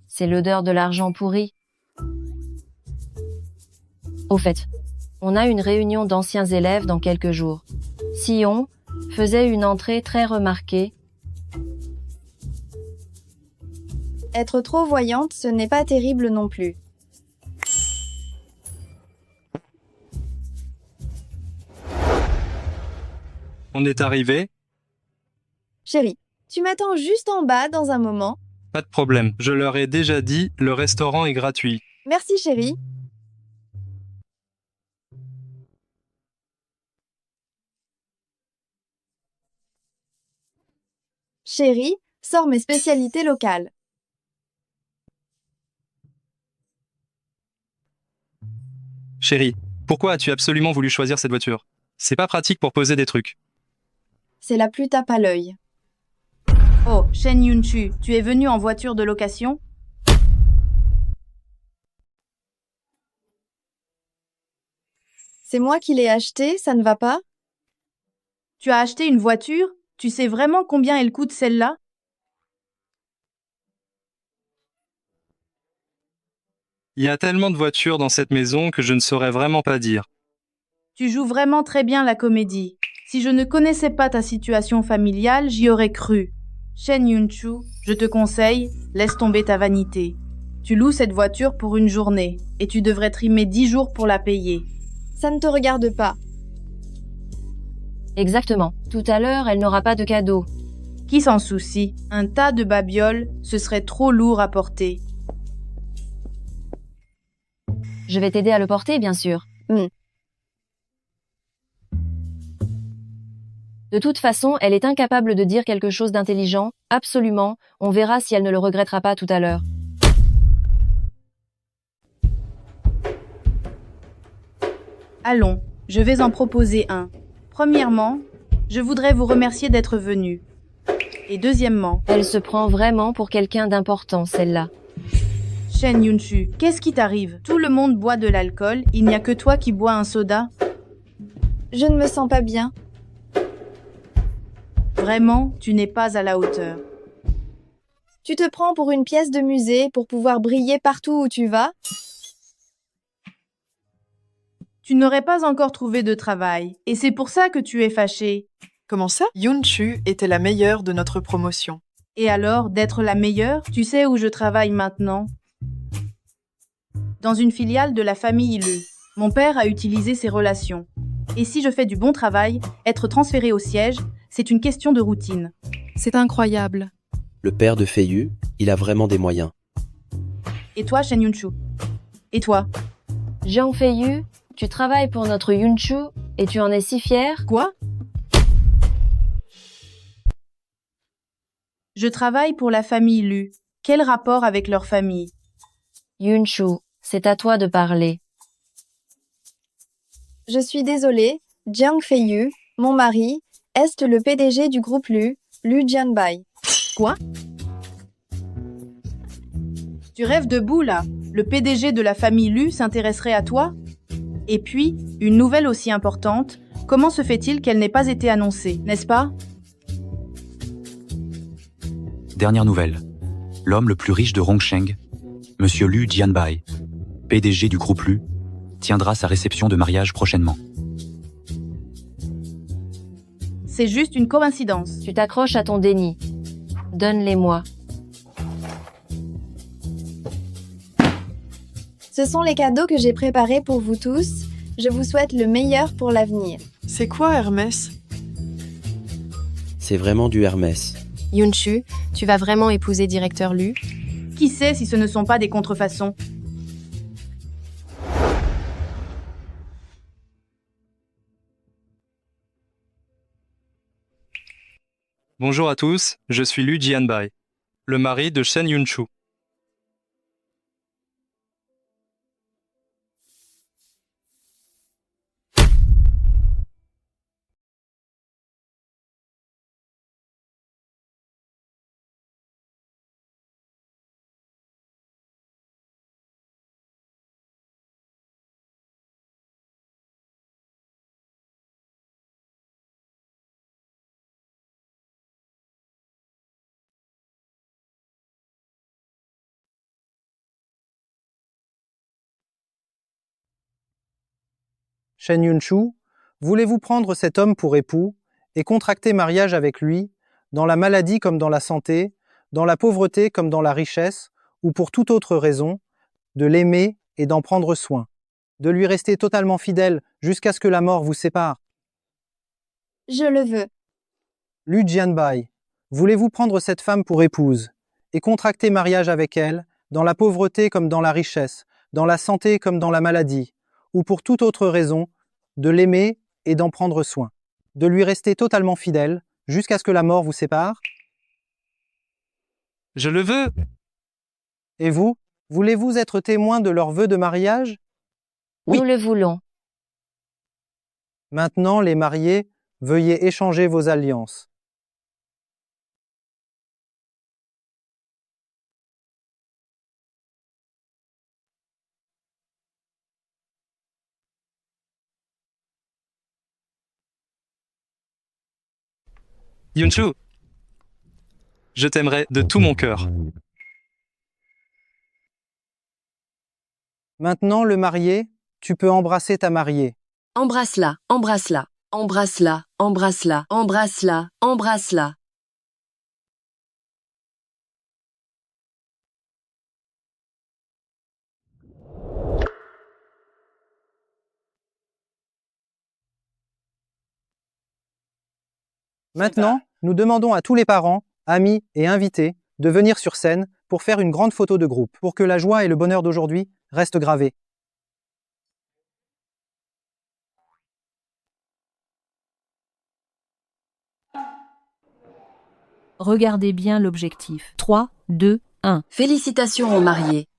C'est l'odeur de l'argent pourri. Au fait, on a une réunion d'anciens élèves dans quelques jours. Sion faisait une entrée très remarquée. Être trop voyante, ce n'est pas terrible non plus. On est arrivé? Chérie, tu m'attends juste en bas dans un moment. Pas de problème, je leur ai déjà dit, le restaurant est gratuit. Merci chérie. Chérie, sors mes spécialités locales. Chérie, pourquoi as-tu absolument voulu choisir cette voiture? C'est pas pratique pour poser des trucs. C'est la plus tape à l'œil. Oh, Shen Yunchu, tu es venu en voiture de location? C'est moi qui l'ai achetée, ça ne va pas? Tu as acheté une voiture? Tu sais vraiment combien elle coûte celle-là? Il y a tellement de voitures dans cette maison que je ne saurais vraiment pas dire. Tu joues vraiment très bien la comédie. Si je ne connaissais pas ta situation familiale, j'y aurais cru. Shen Yunchu, je te conseille, laisse tomber ta vanité. Tu loues cette voiture pour une journée, et tu devrais trimer 10 jours pour la payer. Ça ne te regarde pas. Exactement. Tout à l'heure, elle n'aura pas de cadeau. Qui s'en soucie? Un tas de babioles, ce serait trop lourd à porter. Je vais t'aider à le porter, bien sûr. De toute façon, elle est incapable de dire quelque chose d'intelligent. Absolument. On verra si elle ne le regrettera pas tout à l'heure. Allons, je vais en proposer un. Premièrement, je voudrais vous remercier d'être venu. Et deuxièmement... Elle se prend vraiment pour quelqu'un d'important, celle-là. Shen Yunchu, qu'est-ce qui t'arrive? Tout le monde boit de l'alcool, il n'y a que toi qui bois un soda? Je ne me sens pas bien. Vraiment, tu n'es pas à la hauteur. Tu te prends pour une pièce de musée pour pouvoir briller partout où tu vas? Tu n'aurais pas encore trouvé de travail, et c'est pour ça que tu es fâché. Comment ça? Yunchu était la meilleure de notre promotion. Et alors, d'être la meilleure, tu sais où je travaille maintenant? Dans une filiale de la famille Lu. Mon père a utilisé ses relations. Et si je fais du bon travail, être transféré au siège, c'est une question de routine. C'est incroyable. Le père de Feiyu, il a vraiment des moyens. Et toi, Shen Yunchu? Et toi? Jean Feiyu, tu travailles pour notre Yunchu et tu en es si fier? Quoi? Je travaille pour la famille Lu. Quel rapport avec leur famille? Yunshu, c'est à toi de parler. Je suis désolée, Jiang Feiyu, mon mari, est le PDG du groupe Lu, Lu Jianbai. Quoi? Tu rêves debout là? Le PDG de la famille Lu s'intéresserait à toi? Et puis, une nouvelle aussi importante, comment se fait-il qu'elle n'ait pas été annoncée, n'est-ce pas? Dernière nouvelle. L'homme le plus riche de Rongsheng, Monsieur Lu Jianbai, PDG du groupe Lu, tiendra sa réception de mariage prochainement. C'est juste une coïncidence. Tu t'accroches à ton déni. Donne-les-moi. Ce sont les cadeaux que j'ai préparés pour vous tous. Je vous souhaite le meilleur pour l'avenir. C'est quoi Hermès? C'est vraiment du Hermès. Yunshu, tu vas vraiment épouser directeur Lu? Qui sait si ce ne sont pas des contrefaçons? Bonjour à tous, je suis Lu Jianbai, le mari de Shen Yunshu. Shen Yunshu, voulez-vous prendre cet homme pour époux et contracter mariage avec lui, dans la maladie comme dans la santé, dans la pauvreté comme dans la richesse, ou pour toute autre raison, de l'aimer et d'en prendre soin, de lui rester totalement fidèle jusqu'à ce que la mort vous sépare? Je le veux. Lu Jianbai, voulez-vous prendre cette femme pour épouse et contracter mariage avec elle, dans la pauvreté comme dans la richesse, dans la santé comme dans la maladie, ou pour toute autre raison, de l'aimer et d'en prendre soin, de lui rester totalement fidèle jusqu'à ce que la mort vous sépare? Je le veux! Et vous, voulez-vous être témoin de leur vœu de mariage? Nous le voulons. Maintenant, les mariés, veuillez échanger vos alliances. Yunshu, je t'aimerai de tout mon cœur. Maintenant, le marié, tu peux embrasser ta mariée. Embrasse-la, embrasse-la, embrasse-la, embrasse-la, embrasse-la, embrasse-la. Maintenant, nous demandons à tous les parents, amis et invités de venir sur scène pour faire une grande photo de groupe, pour que la joie et le bonheur d'aujourd'hui restent gravés. Regardez bien l'objectif. 3, 2, 1. Félicitations aux mariés.